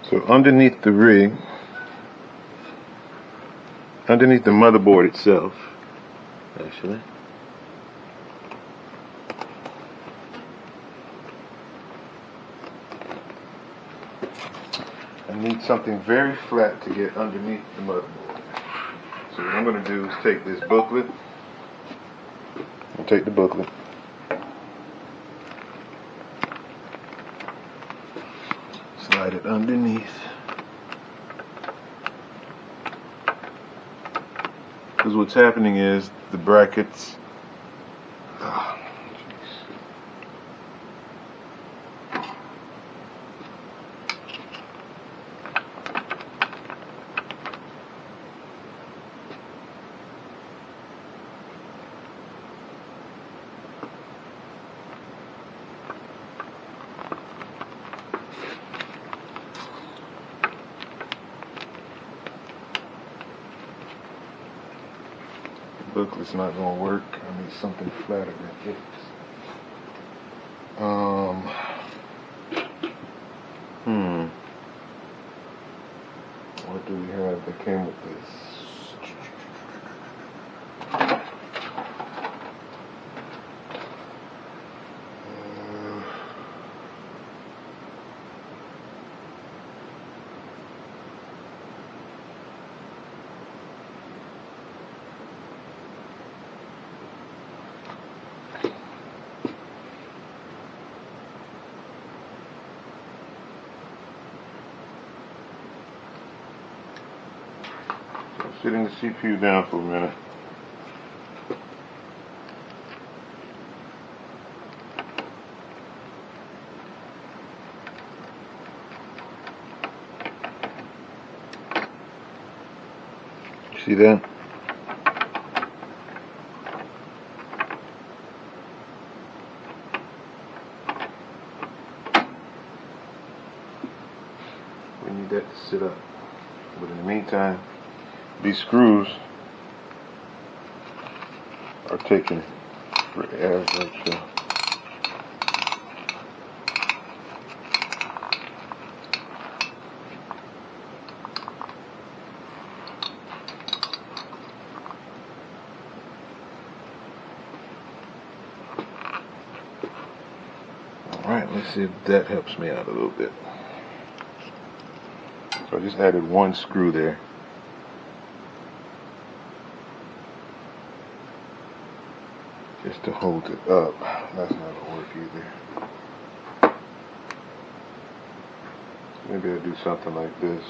So underneath the rig, underneath the motherboard itself, actually, I need something very flat to get underneath the motherboard. So what I'm going to do is take this booklet, I'll take the booklet, slide it underneath. Because what's happening is the brackets, booklet's not going to work. I need something flatter than this. What do we have that came with this? Sitting the CPU down for a minute. See that? We need that to sit up. But in the meantime, these screws are taking forever to Alright, let's see if that helps me out a little bit. So I just added one screw there. Just to hold it up. That's not gonna work either. Maybe I'll do something like this.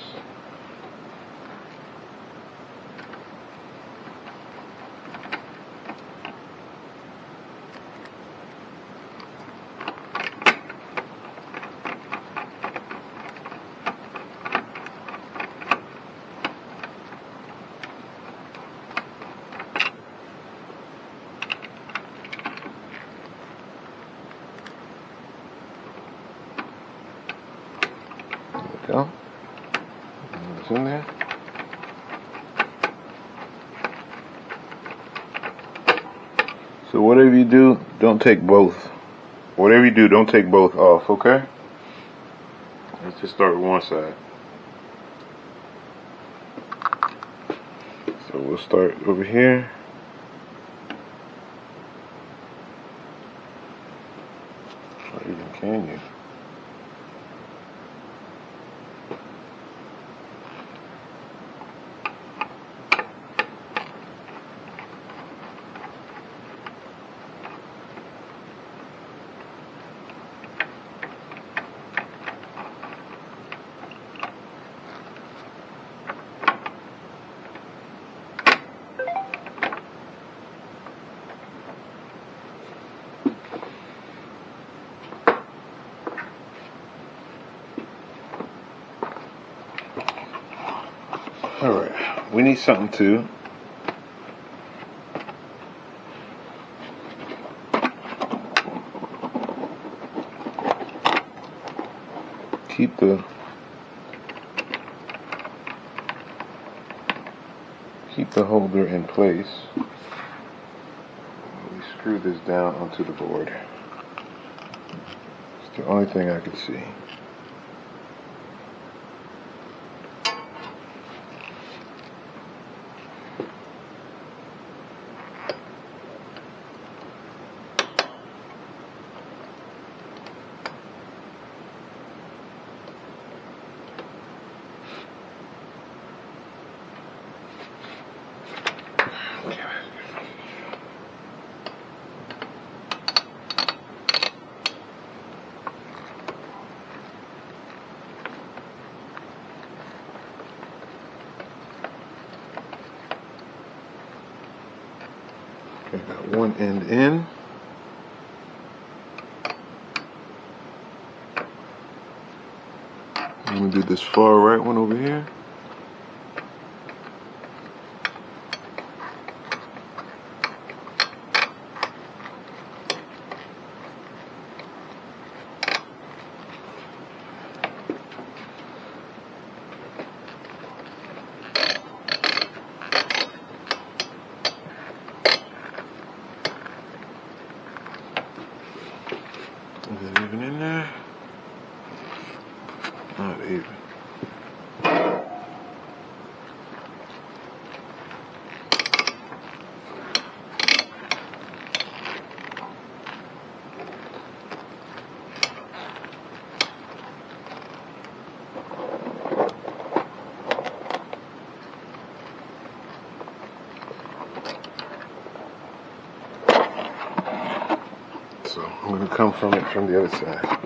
Go. It's in there. So whatever you do, don't take both. Whatever you do, don't take both off, okay? Let's just start with one side. So we'll start over here. Or even can you? Alright, we need something to keep the holder in place. We screw this down onto the board. It's the only thing I could see. Okay, got one end in. I'm going to do this far right one over here. Is it even in there? Not even. So I'm going to come from it from the other side.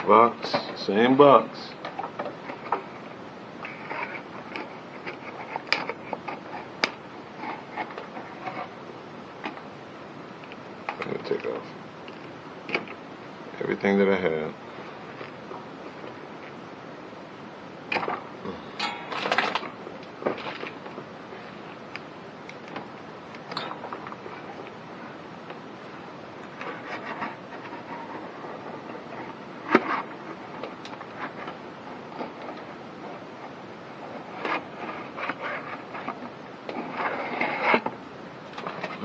Box, same box. I'm gonna take off everything that I have.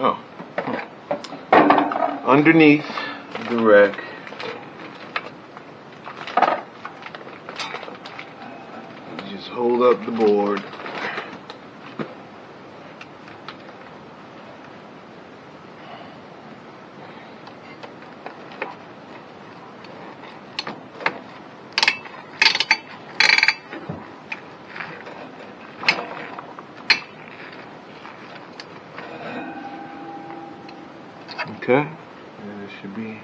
Oh, underneath the rack, you just hold up the board. Okay, and it should be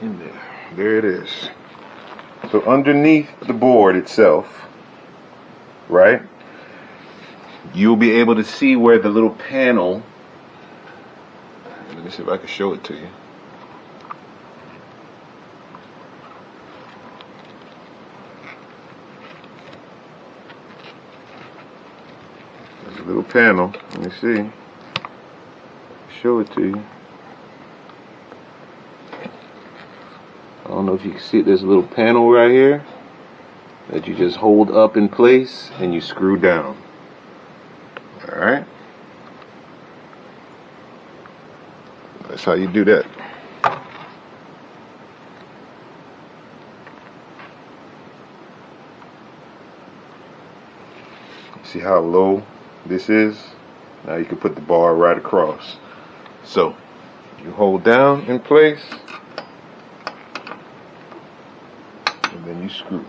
in there. There it is. So underneath the board itself, right, you'll be able to see where the little panel, let me see if I can show it to you. There's a little panel, let me see. Show it to you. I don't know if you can see it. There's a little panel right here that you just hold up in place and you screw down. Alright? That's how you do that. See how low this is? Now you can put the bar right across. So you hold down in place and then you screw.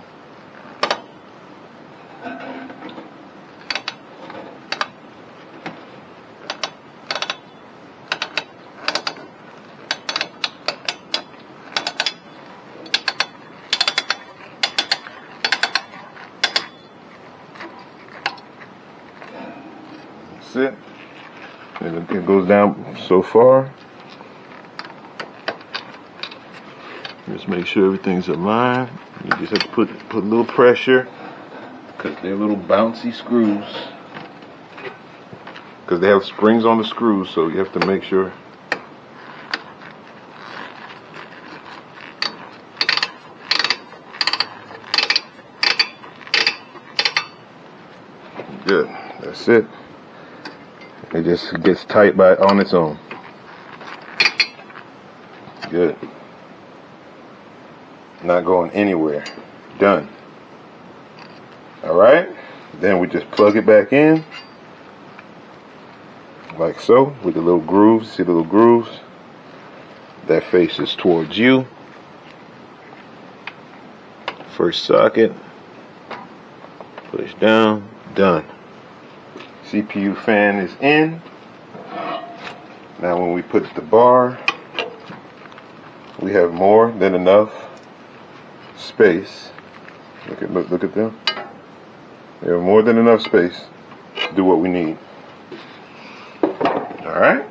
That's it. And it goes down so far. Just make sure everything's aligned. You just have to put a little pressure because they're little bouncy screws. Because they have springs on the screws, so you have to make sure. Good. That's it. It just gets tight on its own. Good. Not going anywhere. Done. Alright. Then we just plug it back in. Like so. With the little grooves. See the little grooves? That faces towards you. First socket. Push down. Done. CPU fan is in. Now when we put the bar, we have more than enough space. Look at them. We have more than enough space to do what we need. Alright?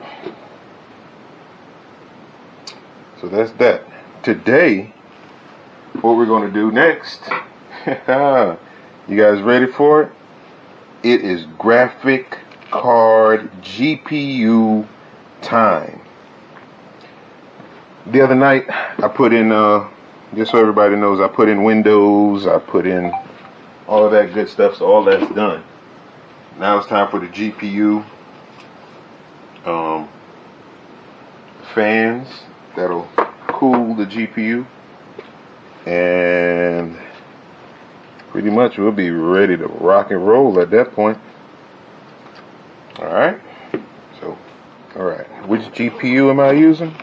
So that's that. Today, what we're going to do next, you guys ready for it? It is graphic card GPU time. The other night, I put in, just so everybody knows, I put in Windows, I put in all of that good stuff, so all that's done. Now it's time for the GPU fans that'll cool the GPU, and pretty much we'll be ready to rock and roll at that point. Alright? So, alright. Which GPU am I using?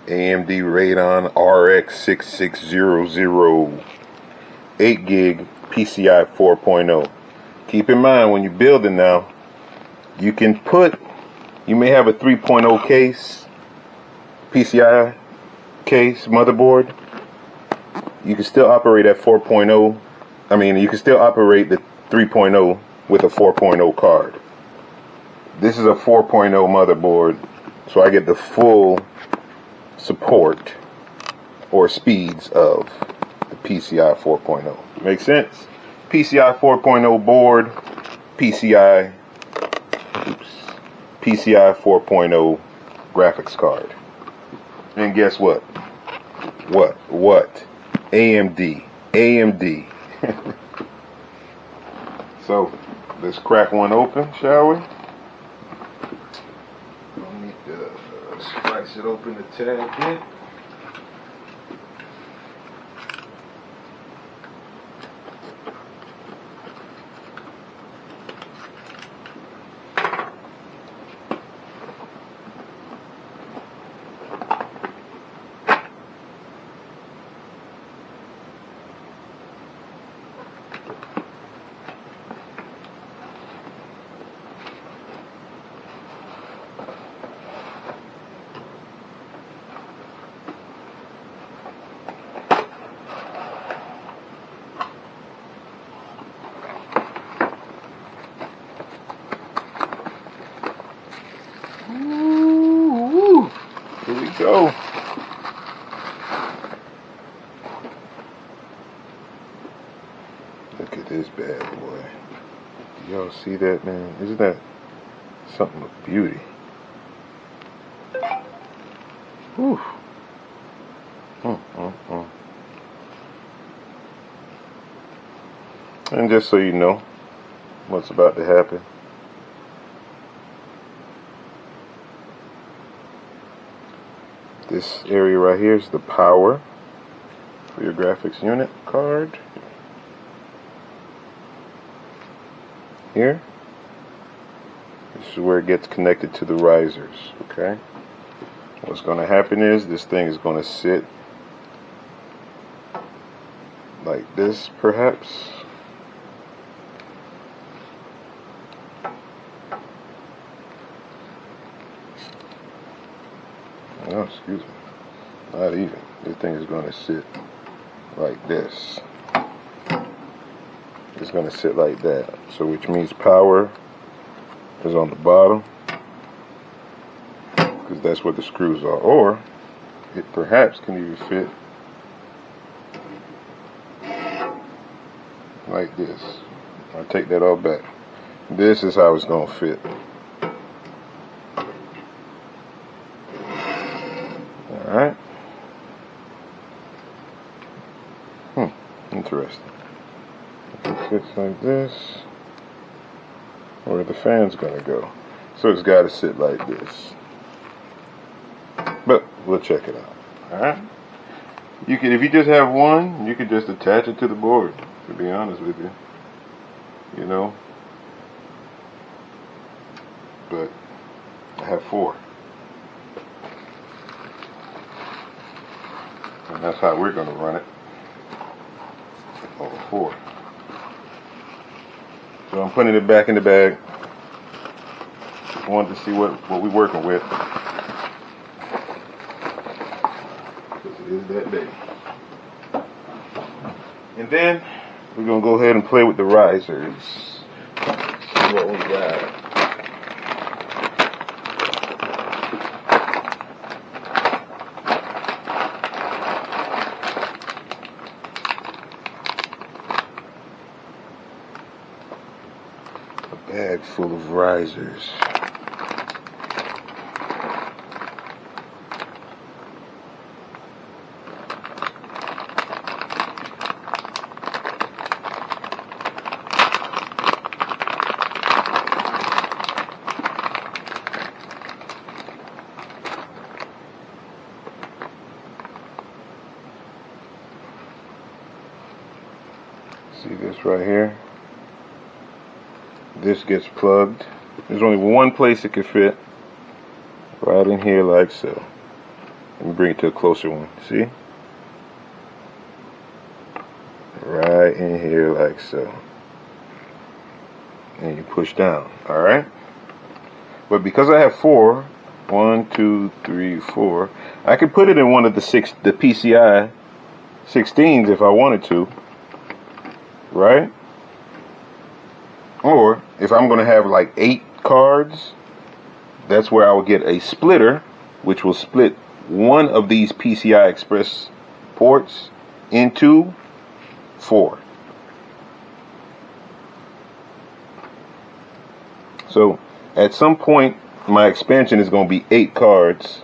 AMD Radeon RX 6600 8 gig PCI 4.0. Keep in mind when you're building now, you may have a 3.0 case PCI case motherboard, you can still operate at 4.0. I mean, you can still operate the 3.0 with a 4.0 card. This is a 4.0 motherboard, so I get the full support or speeds of the PCI 4.0. Make sense? PCI 4.0 board, PCI 4.0 graphics card. And guess what? What? AMD. So, let's crack one open, shall we? Don't need to slice it open a tad bit. Here we go. Look at this bad boy. Do y'all see that, man? Isn't that something of beauty? Whew. And just so you know what's about to happen, this area right here is the power for your graphics unit card. Here, this is where it gets connected to the risers. Okay, what's going to happen is this thing is going to sit like this, perhaps. Oh, excuse me. Not even. This thing is going to sit like this. It's going to sit like that. So which means power is on the bottom, because that's where the screws are. Or it perhaps can even fit like this. I'll take that all back. This is how it's going to fit. Alright. Interesting. It fits like this. Where the fan's gonna go. So it's gotta sit like this. But we'll check it out. Alright? You can, if you just have one, you could just attach it to the board, to be honest with you. You know? But I have 4. And that's how we're going to run it. Over 4. So I'm putting it back in the bag. Just wanted to see what we're working with. Because it is that big. And then we're going to go ahead and play with the risers. See what we got. Bag full of risers. See this right here? This gets plugged. There's only one place it could fit. Right in here like so. Let me bring it to a closer one. See? Right in here like so. And you push down. Alright? But because I have 4, 1, 2, 3, 4. I could put it in one of the PCI 16s if I wanted to, right? Or if I'm going to have like 8 cards, that's where I will get a splitter, which will split one of these PCI Express ports into 4. So at some point, my expansion is going to be 8 cards,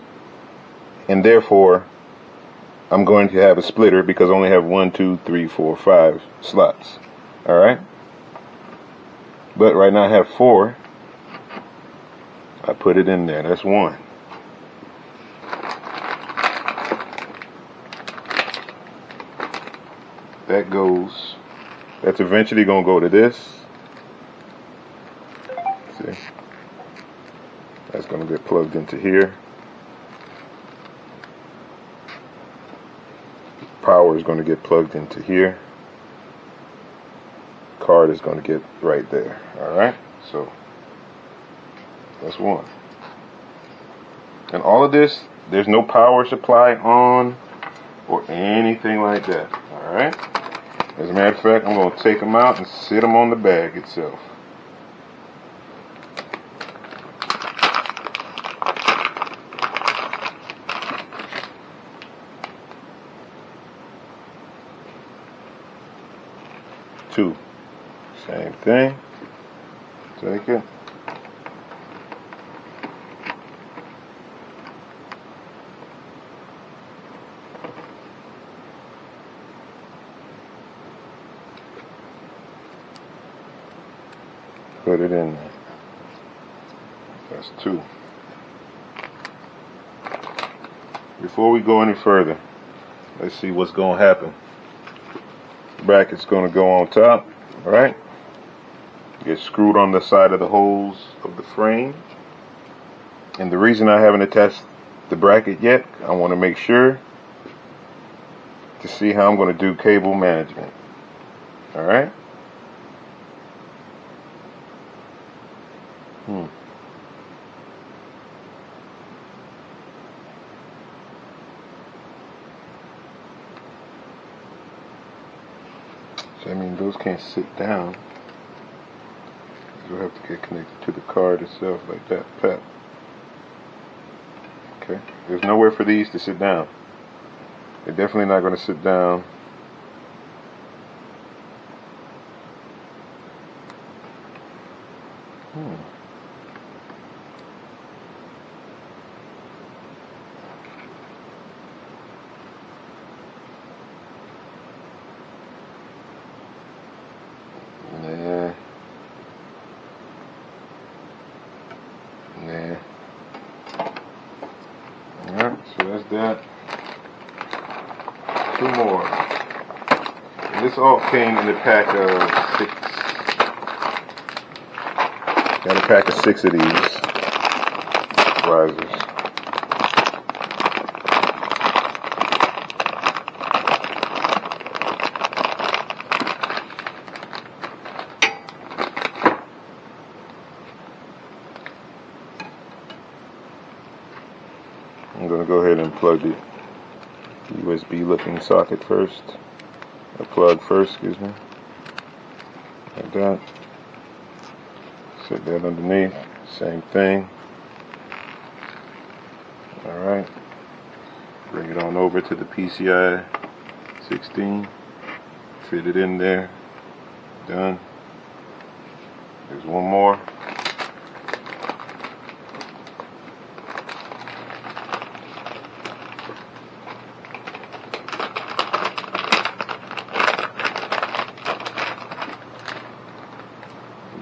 and therefore I'm going to have a splitter because I only have 1, 2, 3, 4, 5 slots. Alright? But right now I have 4. I put it in there. That's 1. That goes. That's eventually going to go to this. See? That's going to get plugged into here. Power is going to get plugged into here. Card is going to get right there. Alright? So, that's 1. And all of this, there's no power supply on or anything like that. Alright? As a matter of fact, I'm going to take them out and sit them on the bag itself. Two. Same thing. Take it. Put it in there. That's 2. Before we go any further, let's see what's going to happen. Bracket's going to go on top, right? Get screwed on the side of the holes of the frame. And the reason I haven't attached the bracket yet, I want to make sure to see how I'm going to do cable management. Alright? So I mean, those can't sit down. You'll have to get connected to the card itself like that. Pep. Okay. There's nowhere for these to sit down. They're definitely not going to sit down. Alright, so that's that. 2 more. And this all came in a pack of 6. Got a pack of 6 of these risers. I'm going to go ahead and plug the USB looking socket first. Plug first, excuse me. Like that. Set that underneath. Same thing. Alright. Bring it on over to the PCI 16. Fit it in there. Done. There's one more.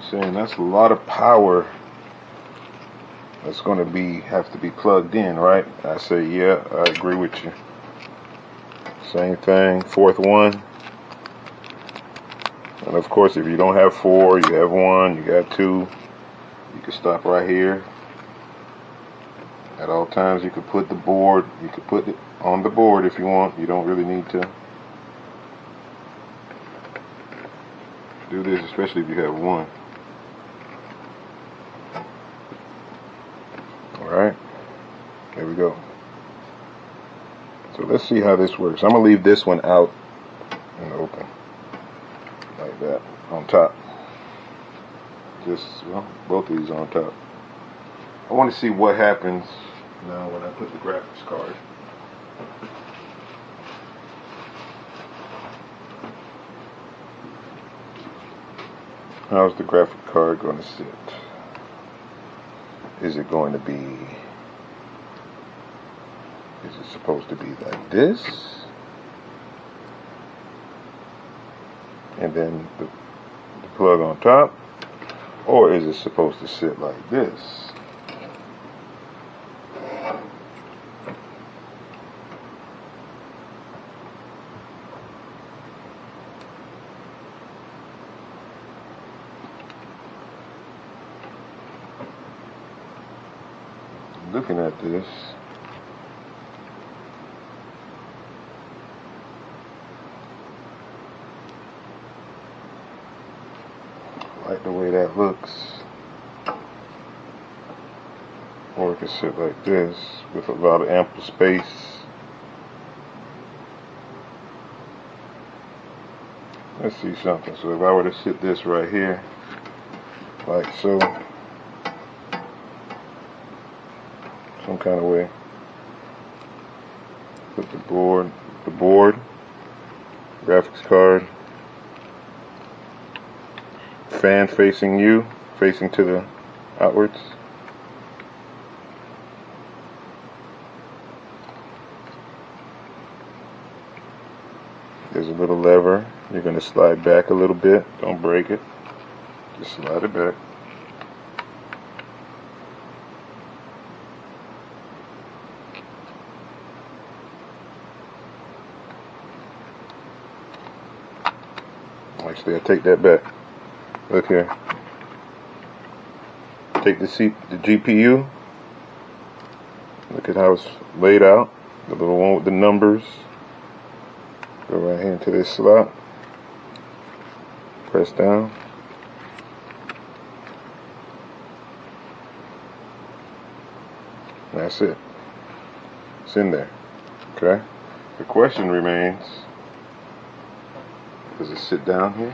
Saying that's a lot of power that's going to have to be plugged in, right? I say, yeah, I agree with you. Same thing, 4th one. And of course, if you don't have 4, you have 1, you got 2, you can stop right here. At all times, you could put the board, you could put it on the board if you want. You don't really need to do this, especially if you have 1. Alright, we go. So let's see how this works. I'm gonna leave this one out in the open like that on top. Just, well, both of these on top. I want to see what happens now when I put the graphics card. How's the graphic card going to sit? Is it going to be, is it supposed to be like this? And then the plug on top? Or is it supposed to sit like this? Looking at this, I like the way that looks. Or it could sit like this with a lot of ample space. Let's see something. So if I were to sit this right here, like so, some kind of way, put the board, graphics card, fan facing you, facing to the outwards. There's a little lever. You're going to slide back a little bit. Don't break it. Just slide it back. Actually, I take that back. Look here. Take the GPU. Look at how it's laid out. The little one with the numbers. Go right here into this slot. Press down. That's it. It's in there. Okay? The question remains, does it sit down here?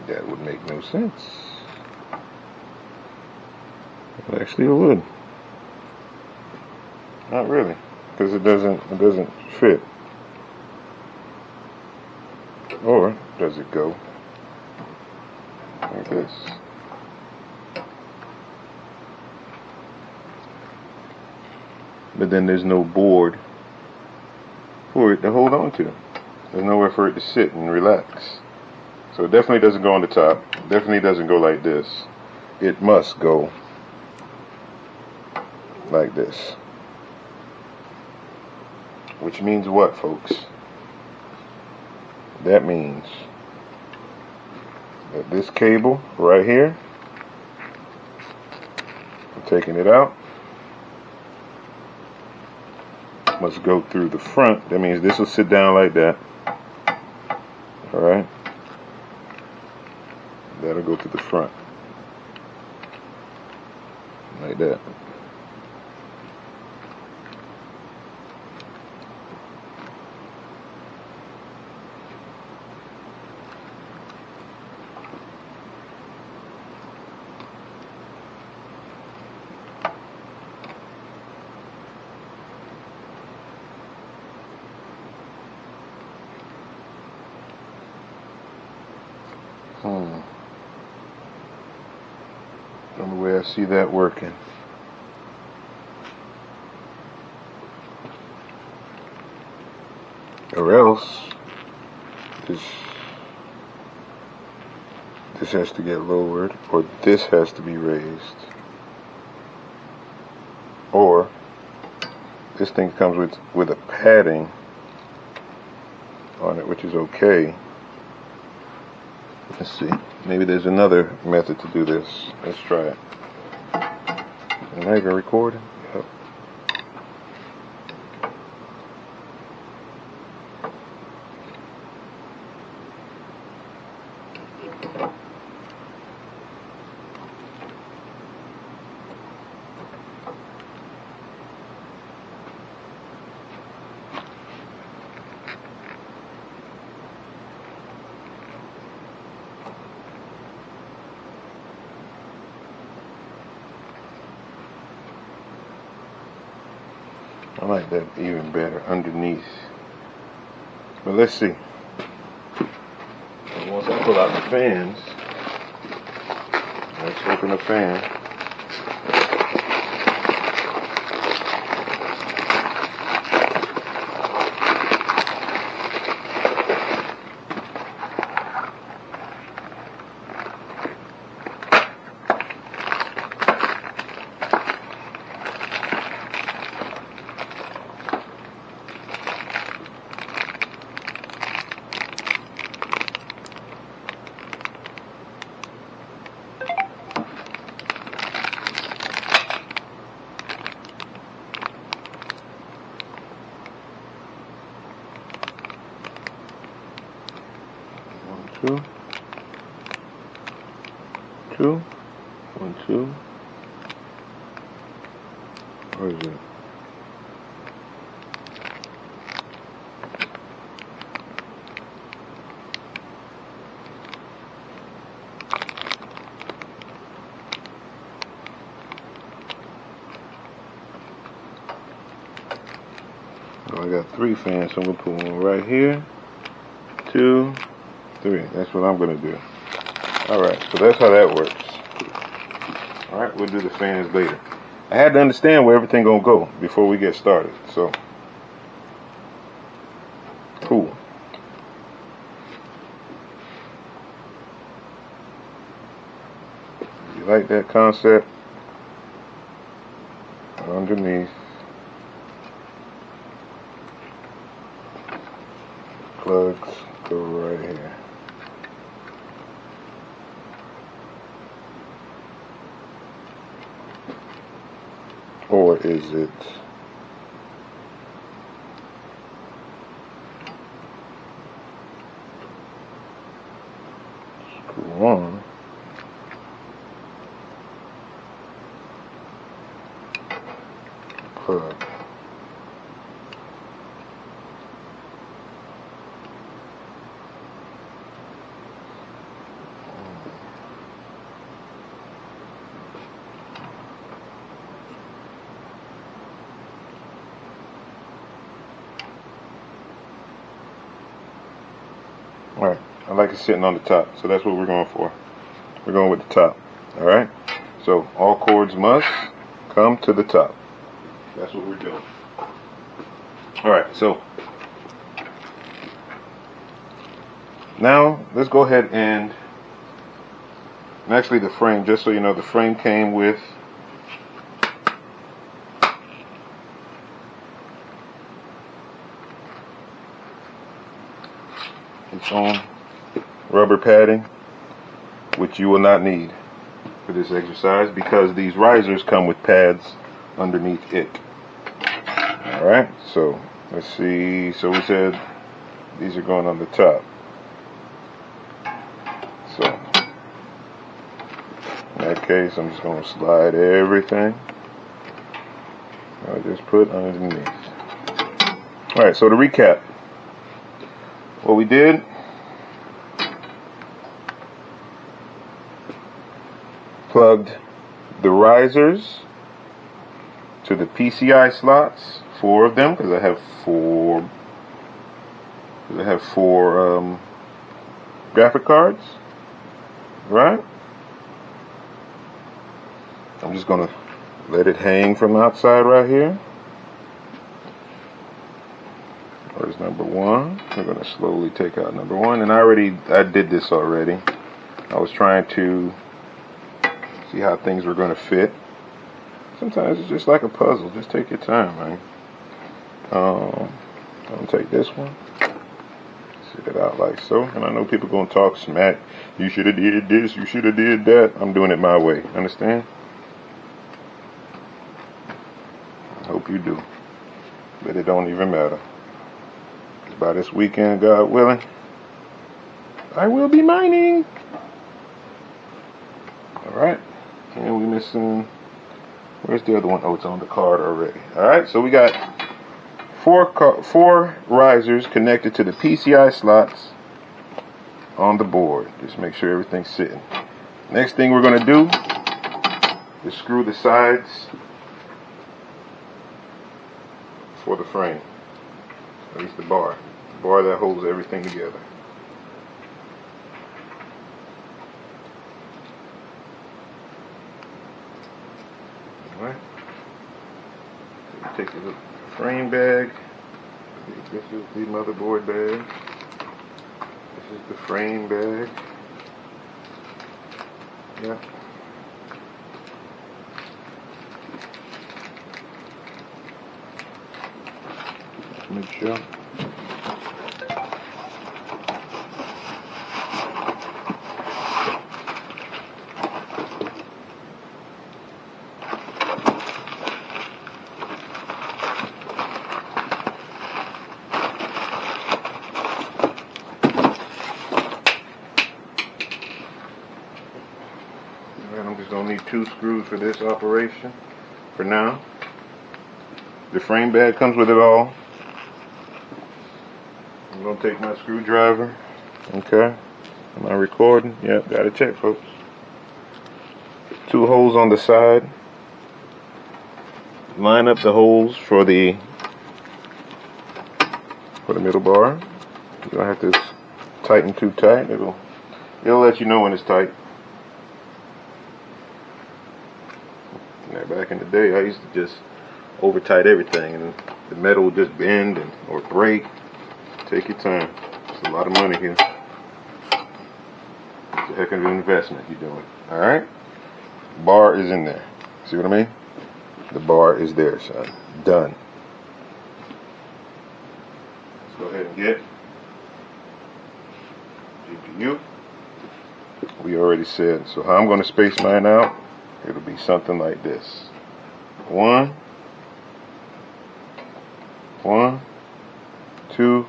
That would make no sense. Well, actually it would. Not really, because it doesn't fit. Or does it go like this? But then there's no board for it to hold on to. There's nowhere for it to sit and relax. So it definitely doesn't go on the top. It definitely doesn't go like this. It must go like this. Which means what, folks? That means that this cable right here, I'm taking it out, must go through the front. That means this will sit down like that. Alright? That'll go to the front. Like that. From the way I see that working. Or else this has to get lowered, or this has to be raised. Or this thing comes with a padding on it, which is okay. Let's see. Maybe there's another method to do this. Let's try it. Am I even recording? Yep. I like that even better, underneath. But let's see. And once I pull out the fans, let's open the fan. Two. 1, 2. Where is it? Oh, I got 3 fans, so I'm gonna put one right here. 2, 3. That's what I'm gonna do. Alright, so that's how that works. Alright, we'll do the fans later. I had to understand where everything gonna go before we get started. So cool. You like that concept? Underneath. Plugs go right here. Or is it screw on? Plug. Alright, I like it sitting on the top, so that's what we're going for. We're going with the top. Alright, so all cords must come to the top. That's what we're doing. Alright, so now let's go ahead and actually the frame, just so you know, the frame came with its own rubber padding, which you will not need for this exercise because these risers come with pads underneath it. Alright, so let's see. So we said these are going on the top. So in that case, I'm just going to slide everything. I'll just put underneath. Alright, so to recap, what we did, plugged the risers to the PCI slots, 4 of them, because I have four graphic cards, right? I'm just gonna let it hang from the outside right here. Where's number 1? We're gonna slowly take out number 1, and I did this already. I was trying to see how things were gonna fit. Sometimes it's just like a puzzle. Just take your time, man. I'm gonna take this one, sit it out like so, and I know people gonna talk smack. You should have did this. You should have did that. I'm doing it my way. Understand? I hope you do, but it don't even matter. By this weekend, God willing, I will be mining. Alright, and we missing, where's the other one? Oh, it's on the card already. Alright, so we got four risers connected to the PCI slots on the board. Just make sure everything's sitting. Next thing we're going to do is screw the sides for the frame, at least the bar that holds everything together. Alright, so take the frame bag. This is the motherboard bag. This is the frame bag. Yeah. Make sure. I'm just going to need 2 screws for this operation for now. The frame bag comes with it all. I'm going to take my screwdriver. Okay. Am I recording? Yep, got to check, folks. 2 holes on the side. Line up the holes for the middle bar. You don't have to tighten too tight. It'll let you know when it's tight. Back in the day, I used to just over tight everything, and the metal would just bend or break. Take your time. It's a lot of money here. It's a heck of an investment you're doing. All right. Bar is in there. See what I mean? The bar is there, son. Done. Let's go ahead and get GPU. We already said. So how I'm going to space mine out? It'll be something like this. 1, 2.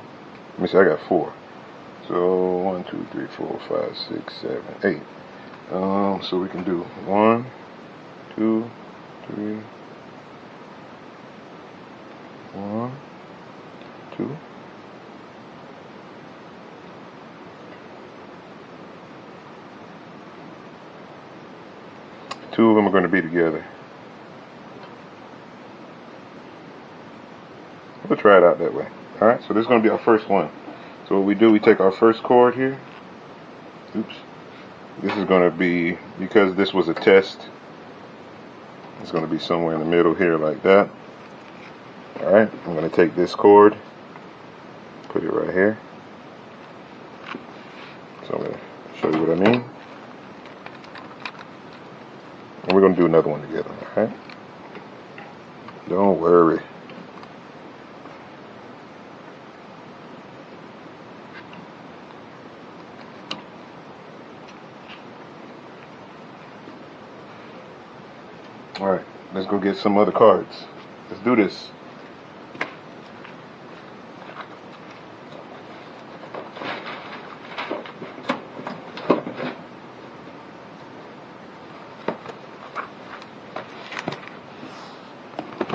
Let me see, I got 4. So 1, 2, 3, 4, 5, 6, 7, 8. So we can do 1, 2, 3, 1, 2. Two of them are going to be together. We'll try it out that way. Alright, so this is going to be our first one. So what we do, we take our first cord here. Oops. This is going to be, because this was a test, it's going to be somewhere in the middle here like that. Alright, I'm going to take this cord, put it right here. So I'm going to show you what I mean. And we're going to do another one together, alright? Don't worry. Alright, let's go get some other cards. Let's do this.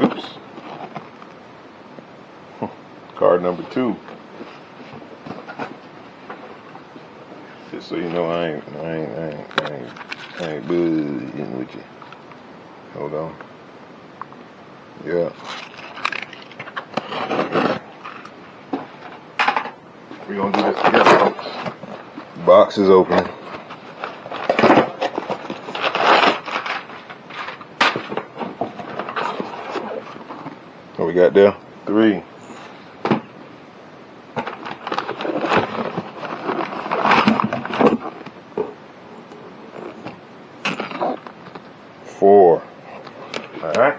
Oops. Card number 2. Just so you know, I ain't buzzing with you. Hold on. Yeah. We're gonna do this together, folks. Box is open. What we got there? 3. 4. Alright.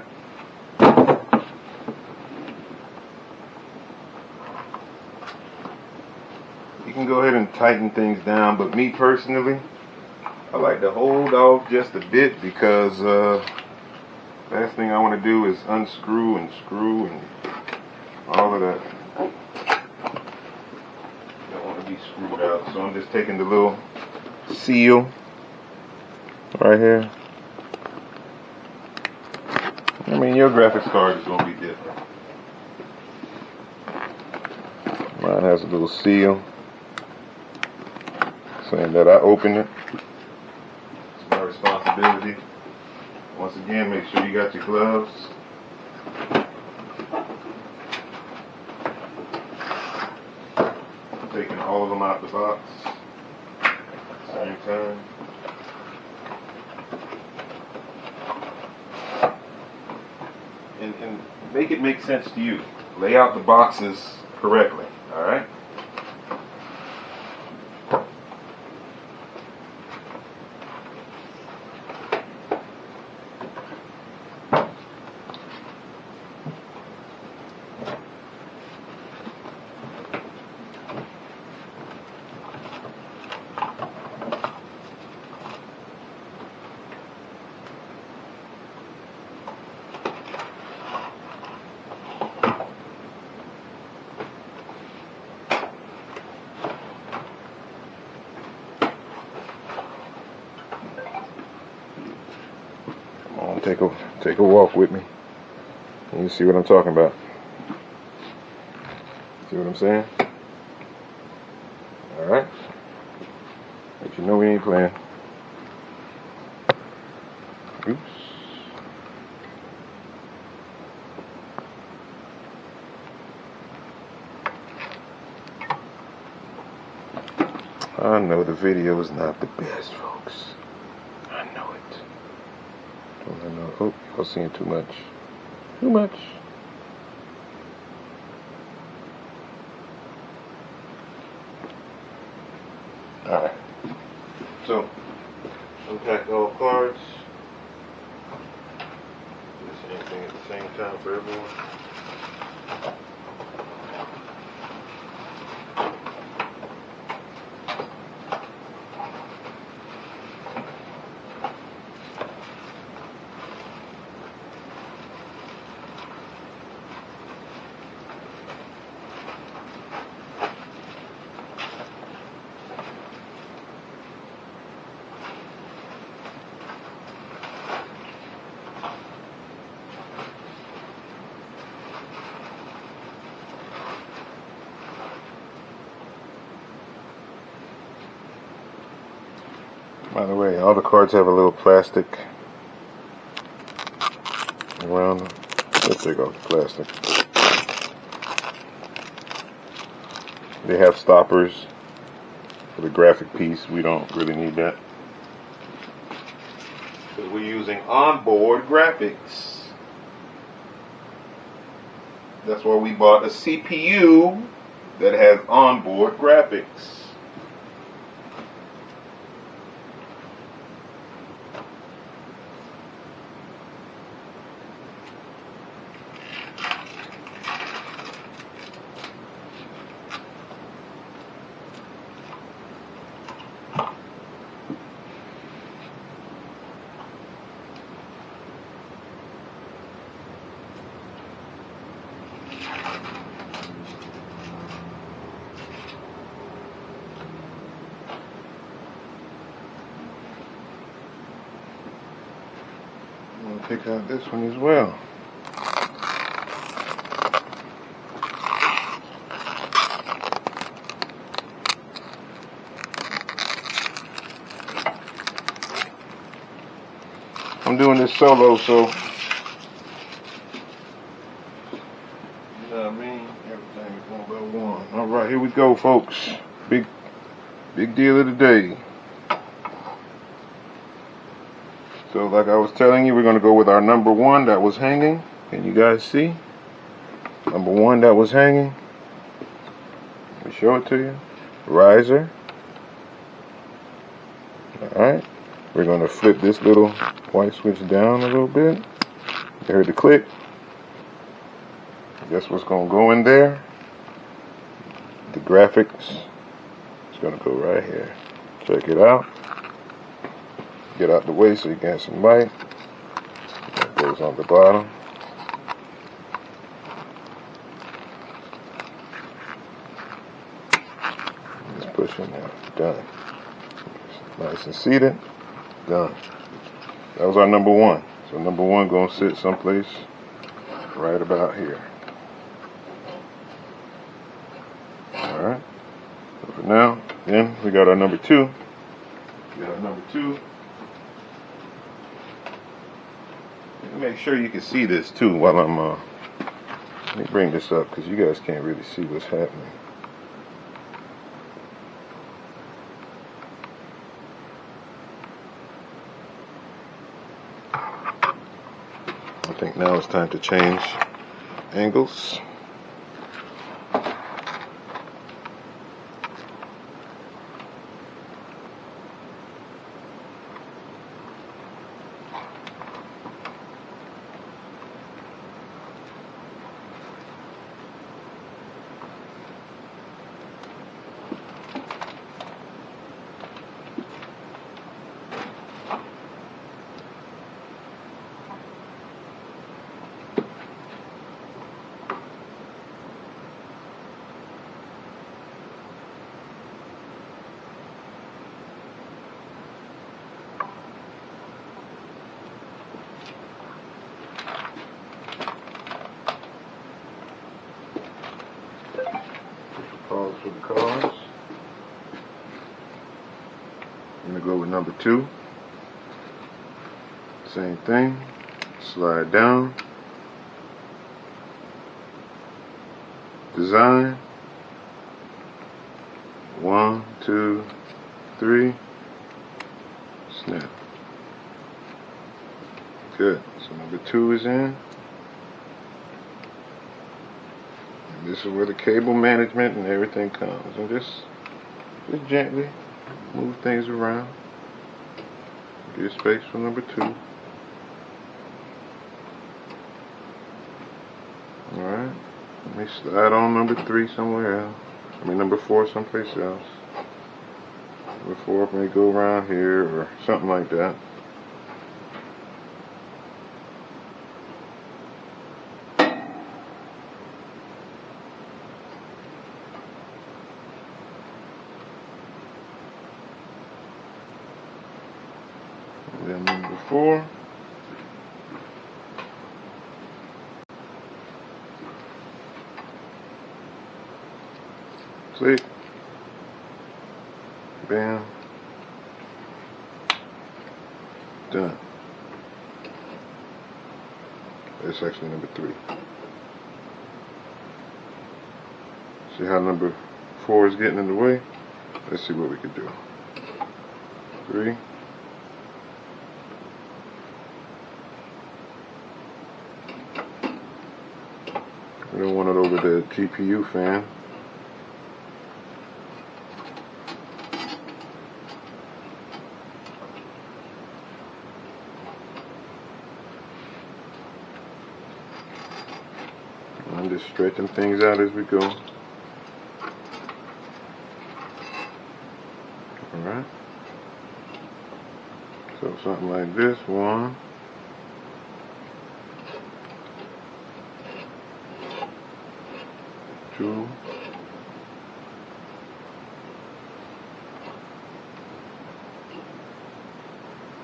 You can go ahead and tighten things down, but me personally, I like to hold off just a bit because last thing I want to do is unscrew and screw and all of that. Don't want to be screwed out, so I'm just taking the little seal right here. I mean, your graphics card is going to be different. Mine has a little seal saying that I opened it. It's my responsibility. Once again, make sure you got your gloves. taking all of them out the box at the same time. And make it make sense to you. Lay out the boxes correctly, alright? Take a walk with me, and you see what I'm talking about. See what I'm saying? All right. But you know we ain't playing. Oops. I know the video is not the best, folks. I know it. Don't know. Oh, y'all seeing too much. Too much. Alright. So, unpack all cards. Do the same thing at the same time for everyone. By the way, all the cards have a little plastic around them. Let's take off the plastic. They have stoppers for the graphic piece. We don't really need that, because we're using onboard graphics. That's why we bought a CPU that has onboard graphics. Pick out this one as well. I'm doing this solo, so you know what I mean? Everything is one by one. Alright, here we go, folks. Big deal of the day. So like I was telling you, we're going to go with our number one that was hanging. Can you guys see? Number one that was hanging. Let me show it to you. Riser. Alright. We're going to flip this little white switch down a little bit. You heard the click. Guess what's going to go in there? The graphics. It's going to go right here. Check it out. Get out the way so you can have some light. That goes on the bottom. Just push in there. Done. Nice and seated. Done. That was our number one. So number one gonna sit someplace right about here. Alright. So for now, then we got our number two. Make sure you can see this too while I'm let me bring this up, because you guys can't really see what's happening. think now it's time to change angles. Pause for the cause. I'm going to go with number 2. Same thing. Slide down. Design. 1, 2, 3. Snap. Good. So number 2 is in. This is where the cable management and everything comes. And just gently move things around. Give space for number 2. Alright. Let me slide on number 3 somewhere else. I mean number 4 someplace else. Number 4 may go around here or something like that. Then number 4. Click. Bam. Done. That's actually number 3. See how number 4 is getting in the way? Let's see what we can do. 3. We don't want it over the GPU fan. I'm just stretching things out as we go. Alright. So something like this. 1. 2.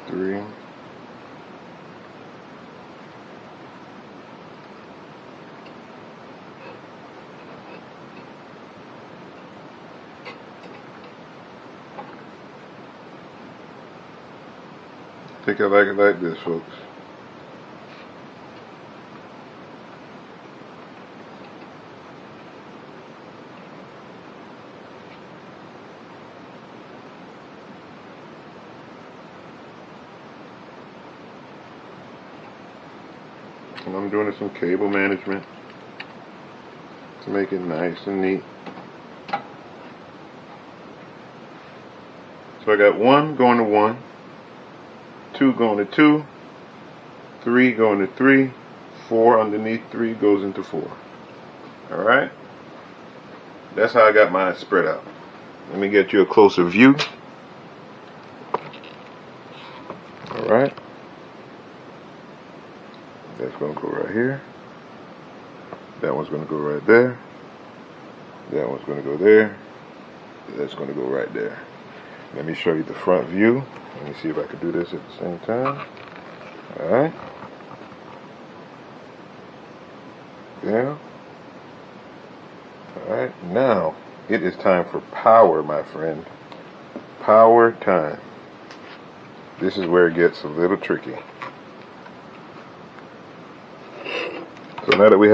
3. 'I think I like it like this, folks. And I'm doing some cable management to make it nice and neat. So I got 1 going to 1, 2 going to 2, 3 going to 3, 4 underneath 3 goes into 4. Alright? That's how I got mine spread out. Let me get you a closer view. Alright? That's going to go right here. That one's going to go right there. That one's going to go there. That's going to go right there. Let me show you the front view. Let me see if I can do this at the same time. Alright. Yeah. Alright, now it is time for power, my friend. Power time. This is where it gets a little tricky. So now that we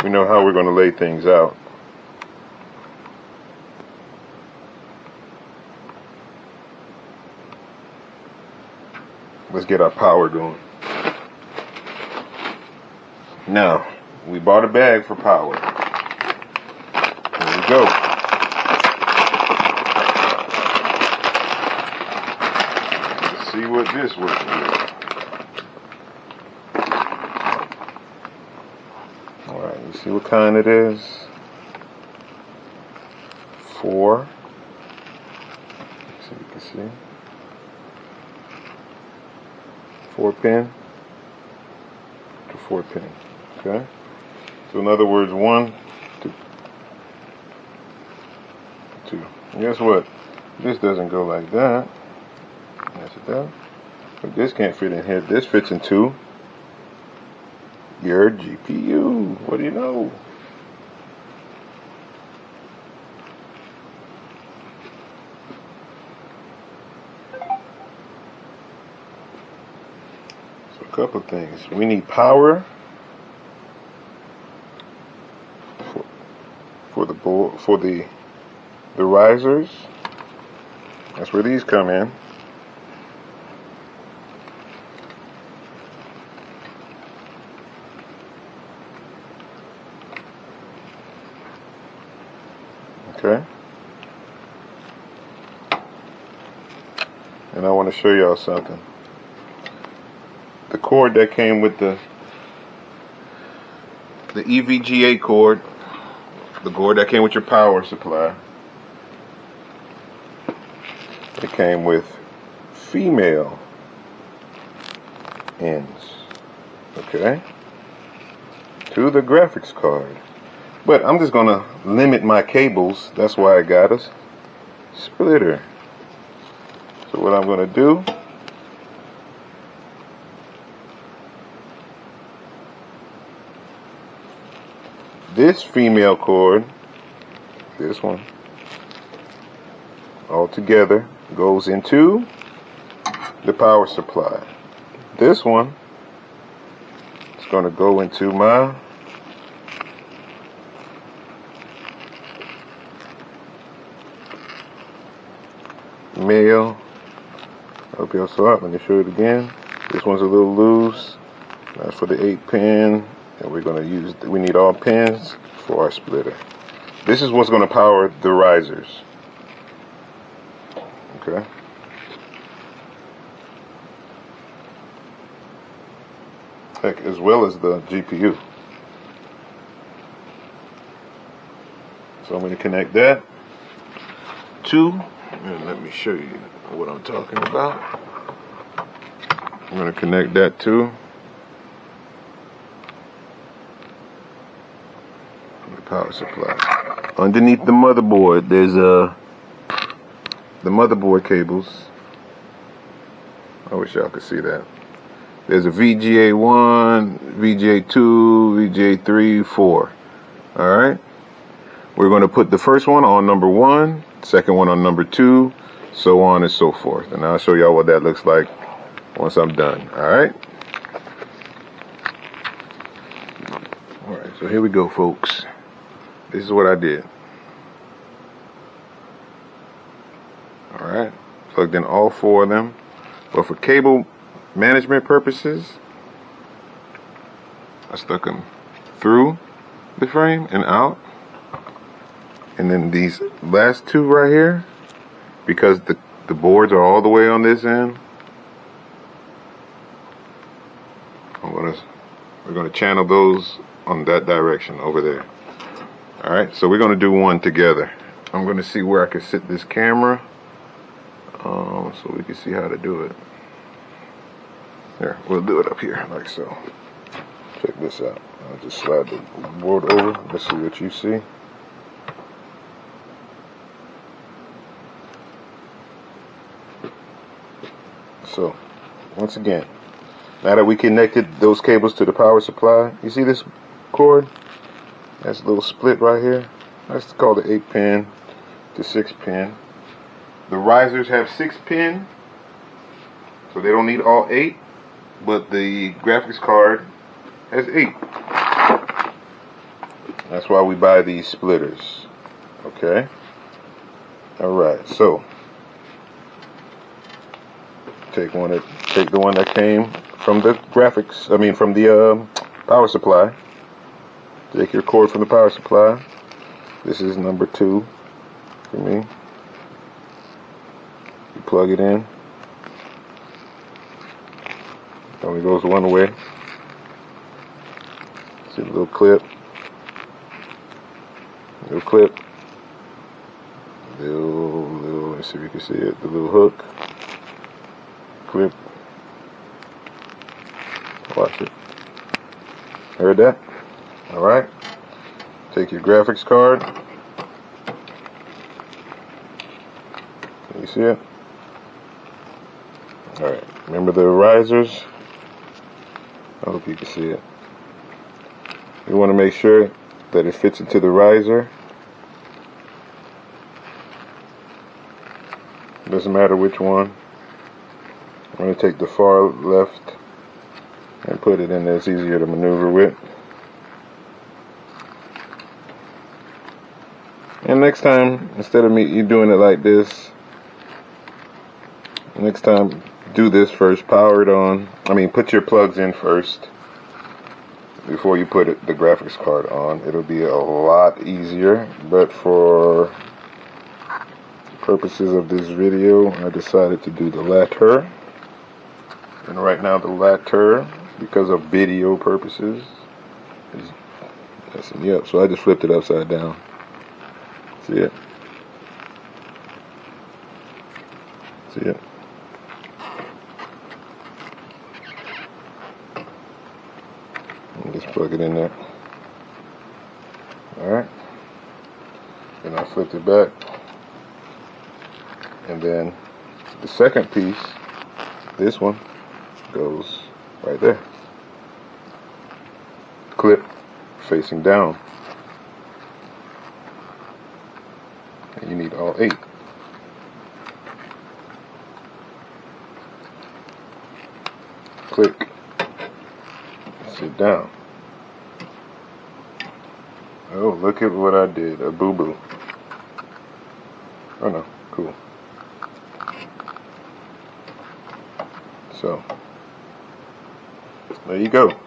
know how we're going to lay things out. Let's get our power going. Now, we bought a bag for power. Here we go. Let's see what this works with. Alright, you see what kind it is? 4. So you can see. 4-pin to 4-pin. Okay? So in other words, 1 to 2. And guess what? This doesn't go like that. Yes, it does. But this can't fit in here. This fits into your GPU. What do you know? So a couple of things. We need power for the board, for the risers. That's where these come in. Okay. And I want to show y'all something. The cord that came with the EVGA cord, the cord that came with your power supply, it came with female ends, okay, to the graphics card. But I'm just going to limit my cables. That's why I got a splitter. So what I'm going to do, this female cord, this one, all together goes into the power supply. This one is going to go into my male. I hope y'all saw it. Let me show it again. This one's a little loose. That's for the 8-pin, and we're going to use, we need all pins for our splitter. This is what's going to power the risers. Okay. Heck, as well as the GPU. So I'm going to connect that to, and let me show you what I'm talking about. I'm going to connect that to the power supply. Underneath the motherboard, there's the motherboard cables. I wish y'all could see that. There's a VGA 1, VGA 2, VGA 3, 4. Alright? We're going to put the first one on number 1, second one on number 2, so on and so forth. And I'll show y'all what that looks like once I'm done. Alright? Alright, so here we go, folks. This is what I did. Alright, plugged in all 4 of them. But for cable management purposes, I stuck them through the frame and out. And then these last 2 right here, because the boards are all the way on this end, we're gonna channel those on that direction over there. Alright, so we're gonna do one together. I'm gonna see where I can sit this camera, so we can see how to do it. Here, we'll do it up here, like so. Check this out. I'll just slide the board over. Let's see what you see. So, once again, now that we connected those cables to the power supply, you see this cord? That's a little split right here. That's called the 8-pin to 6-pin. The risers have 6-pin, so they don't need all 8, but the graphics card has 8. That's why we buy these splitters. Okay? Alright, so take the one that came from the graphics, from the power supply. Take your cord from the power supply. This is number 2 for me. You plug it in. It only goes one way. See the little clip. Little clip. Little, let's see if you can see it. The little hook. Clip. Watch it. Heard that? Alright. Take your graphics card. Can you see it? Alright. Remember the risers? I hope you can see it. You want to make sure that it fits into the riser. Doesn't matter which one. I'm going to take the far left and put it in there. It's easier to maneuver with. And next time, instead of you doing it like this, next time do this first. Power it on. Put your plugs in first before you put the graphics card on. It'll be a lot easier, but for purposes of this video, I decided to do the latter. And right now the latter, because of video purposes, is messing me up. So I just flipped it upside down. See it? See it? And just plug it in there. Alright. Then I flipped it back. And then the second piece, this one, goes right there. Clip facing down. And you need all 8. Click. Sit down. Oh, look at what I did. A boo-boo. Oh no, cool. So, there you go.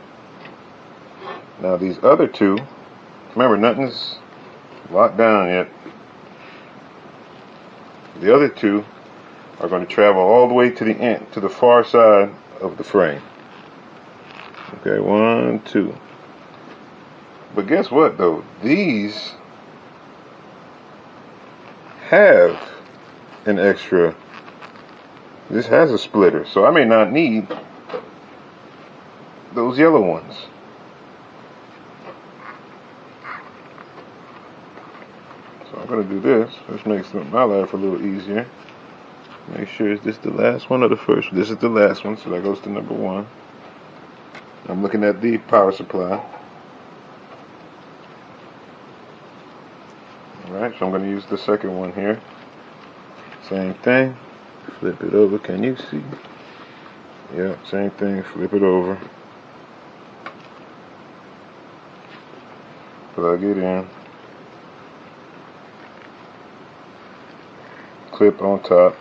Now these other 2, remember nothing's locked down yet. The other 2 are going to travel all the way to the end, to the far side of the frame. Okay, 1, 2. But guess what though? These have an extra. This has a splitter, so I may not need those yellow ones. So I'm going to do this. This makes my life a little easier. Make sure, is this the last one or the first? This is the last one, so that goes to number 1. I'm looking at the power supply. Alright, so I'm going to use the second one here. Same thing. Flip it over. Can you see? Yeah, same thing. Flip it over. Plug it in. Clip on top.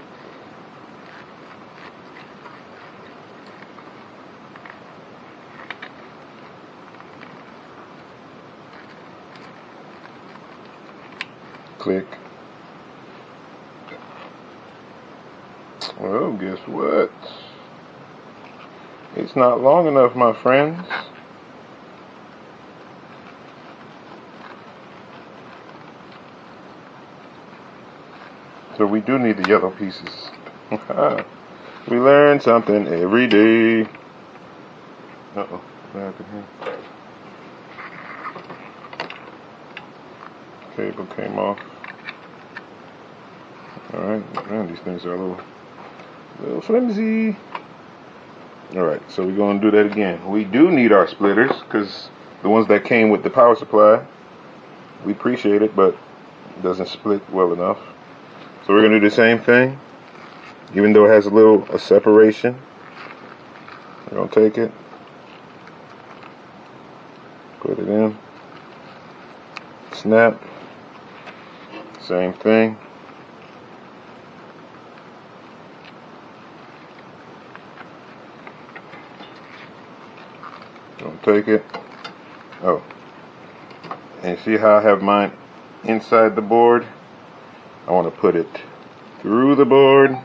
Click. Well, guess what? It's not long enough, my friends. So we do need the yellow pieces. We learn something every day. Uh-oh, what happened here? Cable came off. Alright, man, these things are a little flimsy. Alright, so we're going to do that again. We do need our splitters, because the ones that came with the power supply, we appreciate it, but it doesn't split well enough. So we're going to do the same thing, even though it has a separation. We're going to take it, put it in, snap, same thing. Take it, Oh, and see how I have mine inside the board? I want to put it through the board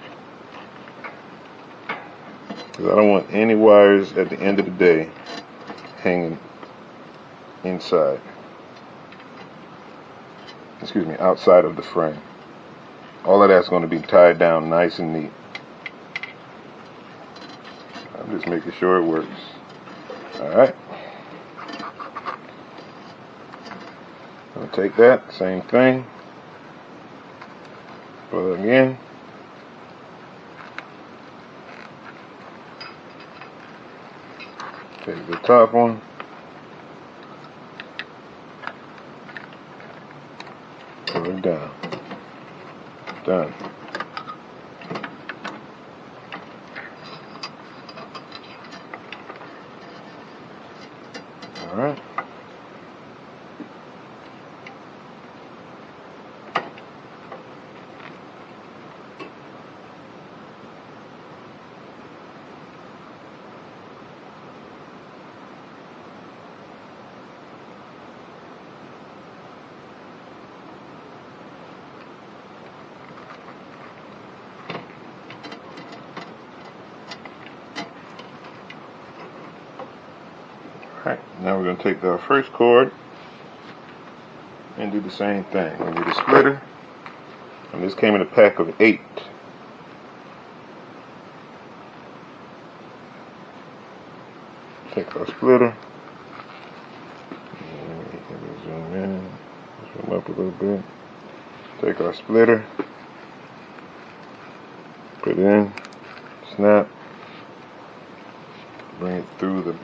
because I don't want any wires at the end of the day hanging inside. Excuse me, outside of the frame. All of that's going to be tied down nice and neat. I'm just making sure it works. Alright. I'll take that, same thing. Plug it in. Take the top one. Pull it down. Done. All right. Alright, now we're going to take our first cord and do the same thing. We need a splitter, and this came in a pack of 8. Take our splitter, zoom in, zoom up a little bit. Take our splitter, put it in, snap, bring it through the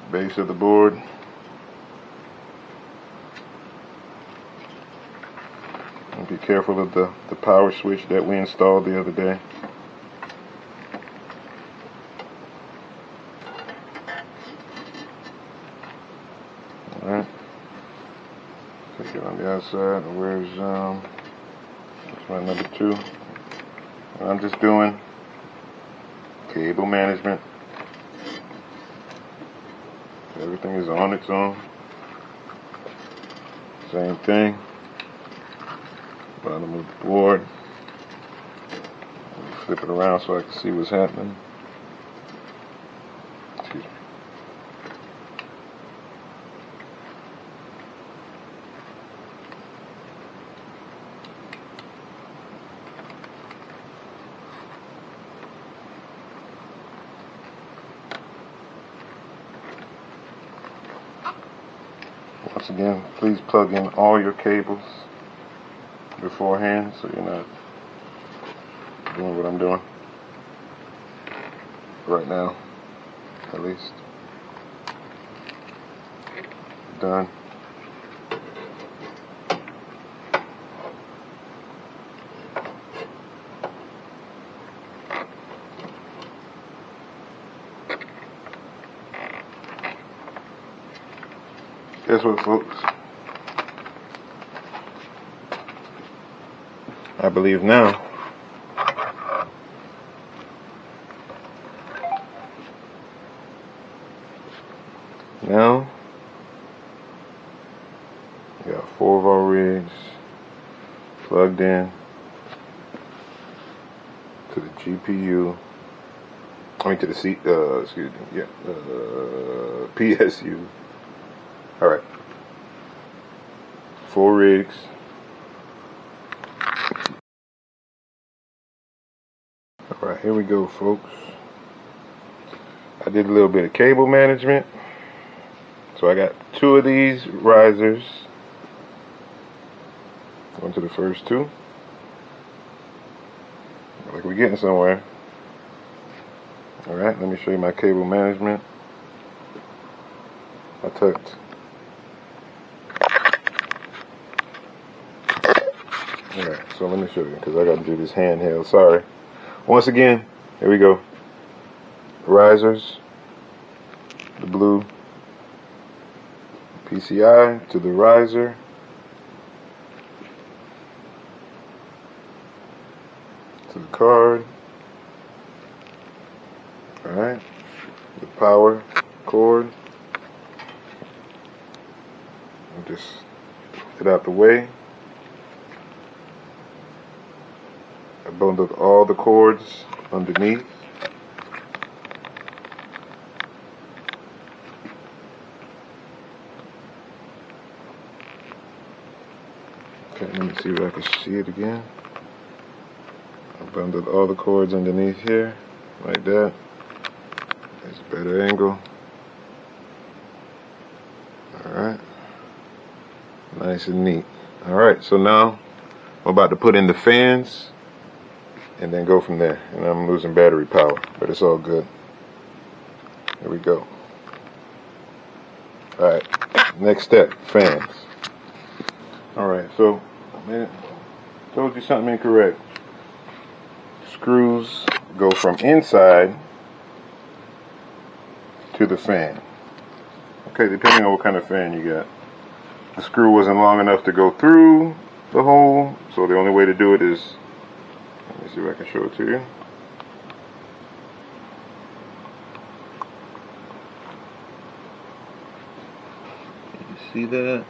base of the board. And be careful of the power switch that we installed the other day. Alright. Take it on the outside. Where's that's my number 2. I'm just doing cable management. Everything is on its own. Same thing. Bottom of the board. Flip it around so I can see what's happening. Excuse me. Once again, please plug in all your cables beforehand so you're not doing what I'm doing right now, at least. Done. Guess what, folks? I believe now we got 4 of our rigs plugged in to the GPU. I mean to the PSU. All right, 4 rigs. All right, here we go, folks. I did a little bit of cable management. So I got 2 of these risers. Going to the first 2. Like we're getting somewhere. All right, let me show you my cable management. I tucked. Alright, so let me show you because I got to do this handheld. Sorry. Once again, here we go. Risers, the blue PCI to the riser. To the card. Alright, the power cord. just get out the way. I bundled all the cords underneath. Okay, let me see if I can see it again. I bundled all the cords underneath here, like that. There's a better angle. Alright. Nice and neat. Alright, so now I'm about to put in the fans and then go from there. And I'm losing battery power, but it's all good. Here we go. Alright, next step, fans. Alright, so man, told you something incorrect. Screws go from inside to the fan. Okay, depending on what kind of fan you got. The screw wasn't long enough to go through the hole, so the only way to do it is, let me see if I can show it to you. Can you see that?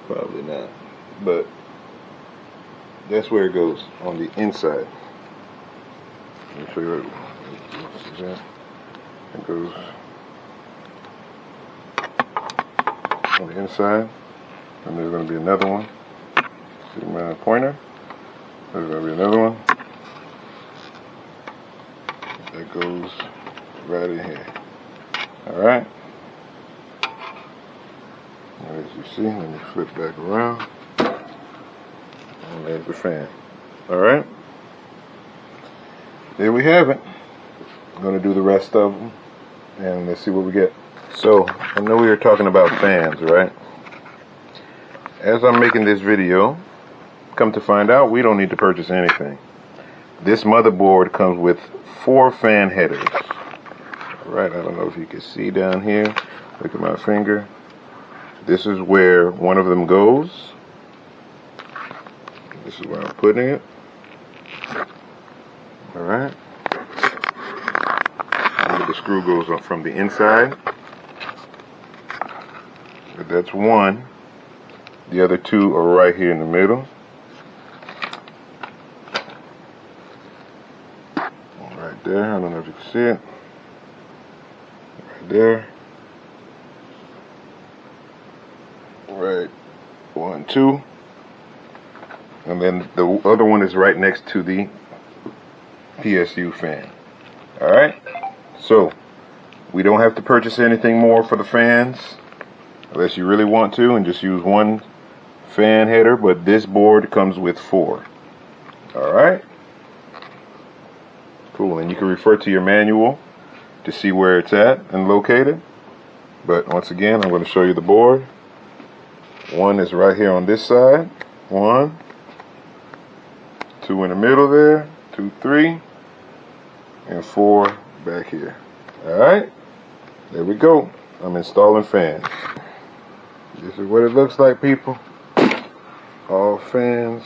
Probably not, but that's where it goes, on the inside. Let me show you what it goes on the inside, and there's going to be another one. See my pointer? There's going to be another one that goes right in here. Alright, as you see, let me flip back around, and there's the fan. Alright, there we have it. I'm going to do the rest of them, and let's see what we get. So, I know we were talking about fans, right? As I'm making this video, come to find out, we don't need to purchase anything. This motherboard comes with 4 fan headers. Alright, I don't know if you can see down here. Look at my finger. This is where one of them goes. This is where I'm putting it. Alright. The screw goes up from the inside. That's one. The other 2 are right here in the middle. Right there. I don't know if you can see it. Right there. Right. 1, 2. And then the other one is right next to the PSU fan. Alright? So, we don't have to purchase anything more for the fans, unless you really want to, and just use 1 fan header, but this board comes with 4. Alright? Cool, and you can refer to your manual to see where it's at and located. But once again, I'm going to show you the board. 1 is right here on this side. 1, 2 in the middle there, 2, 3, and 4 back here. Alright, there we go. I'm installing fans. This is what it looks like, people. All fans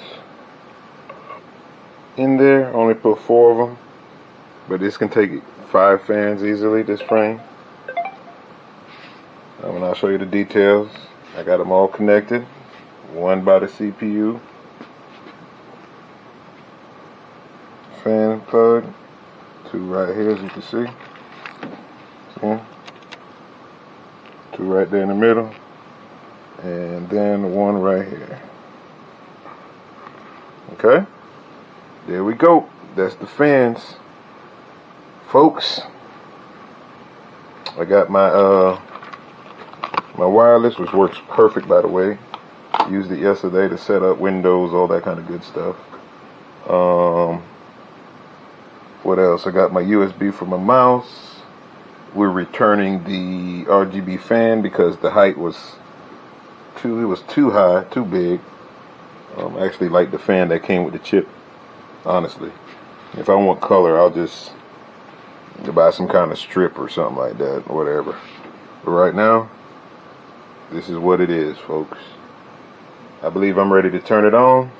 in there. Only put 4 of them, but this can take 5 fans easily, this frame. And I'll show you the details. I got them all connected. 1 by the CPU. Fan plug. 2 right here, as you can see. See? 2 right there in the middle. And then 1 right here. Okay? There we go. That's the fans. Folks, I got my my wireless, which works perfect, by the way. Used it yesterday to set up Windows, all that kind of good stuff. What else? I got my USB for my mouse. We're returning the RGB fan because the height was too high, too big. I actually like the fan that came with the chip, honestly. If I want color, I'll just buy some kind of strip or something like that, whatever. But right now, this is what it is, folks. I believe I'm ready to turn it on,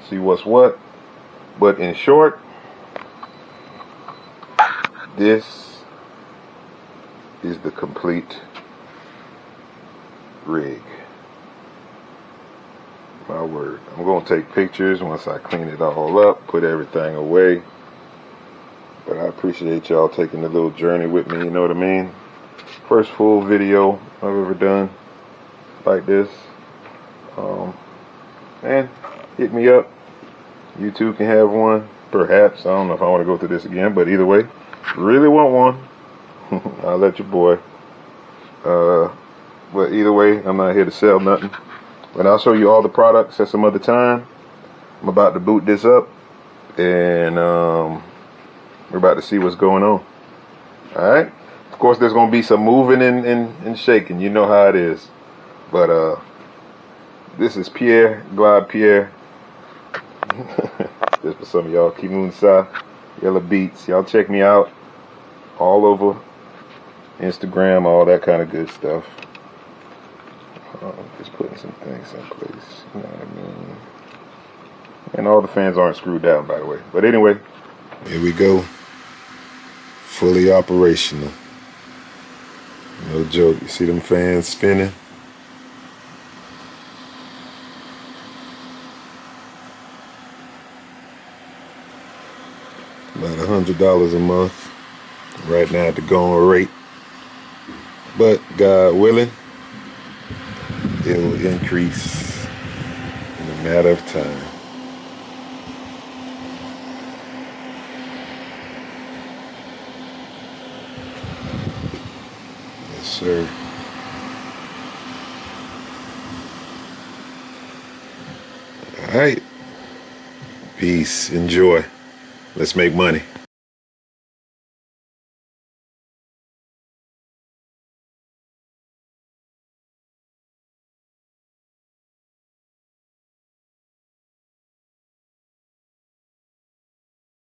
see what's what. But in short, this is the complete rig. My word. I'm going to take pictures once I clean it all up, put everything away. But I appreciate y'all taking a little journey with me, you know what I mean? First full video I've ever done like this. And hit me up. You too can have one. Perhaps. I don't know if I want to go through this again, but either way, really want one. I'll let your boy. But either way, I'm not here to sell nothing. But I'll show you all the products at some other time. I'm about to boot this up, and we're about to see what's going on. Alright? Of course, there's going to be some moving and shaking. You know how it is. But this is Pierre, Glad Pierre. Just for some of y'all, Kimoon Sa, Yellow Beats. Y'all check me out all over Instagram, all that kind of good stuff. Just putting some things in place, you know what I mean? And all the fans aren't screwed down, by the way. But anyway, here we go. Fully operational. No joke. You see them fans spinning? About $100 a month right now at the going rate. But God willing, it will increase in a matter of time. Yes, sir. All right. Peace. Enjoy. Let's make money.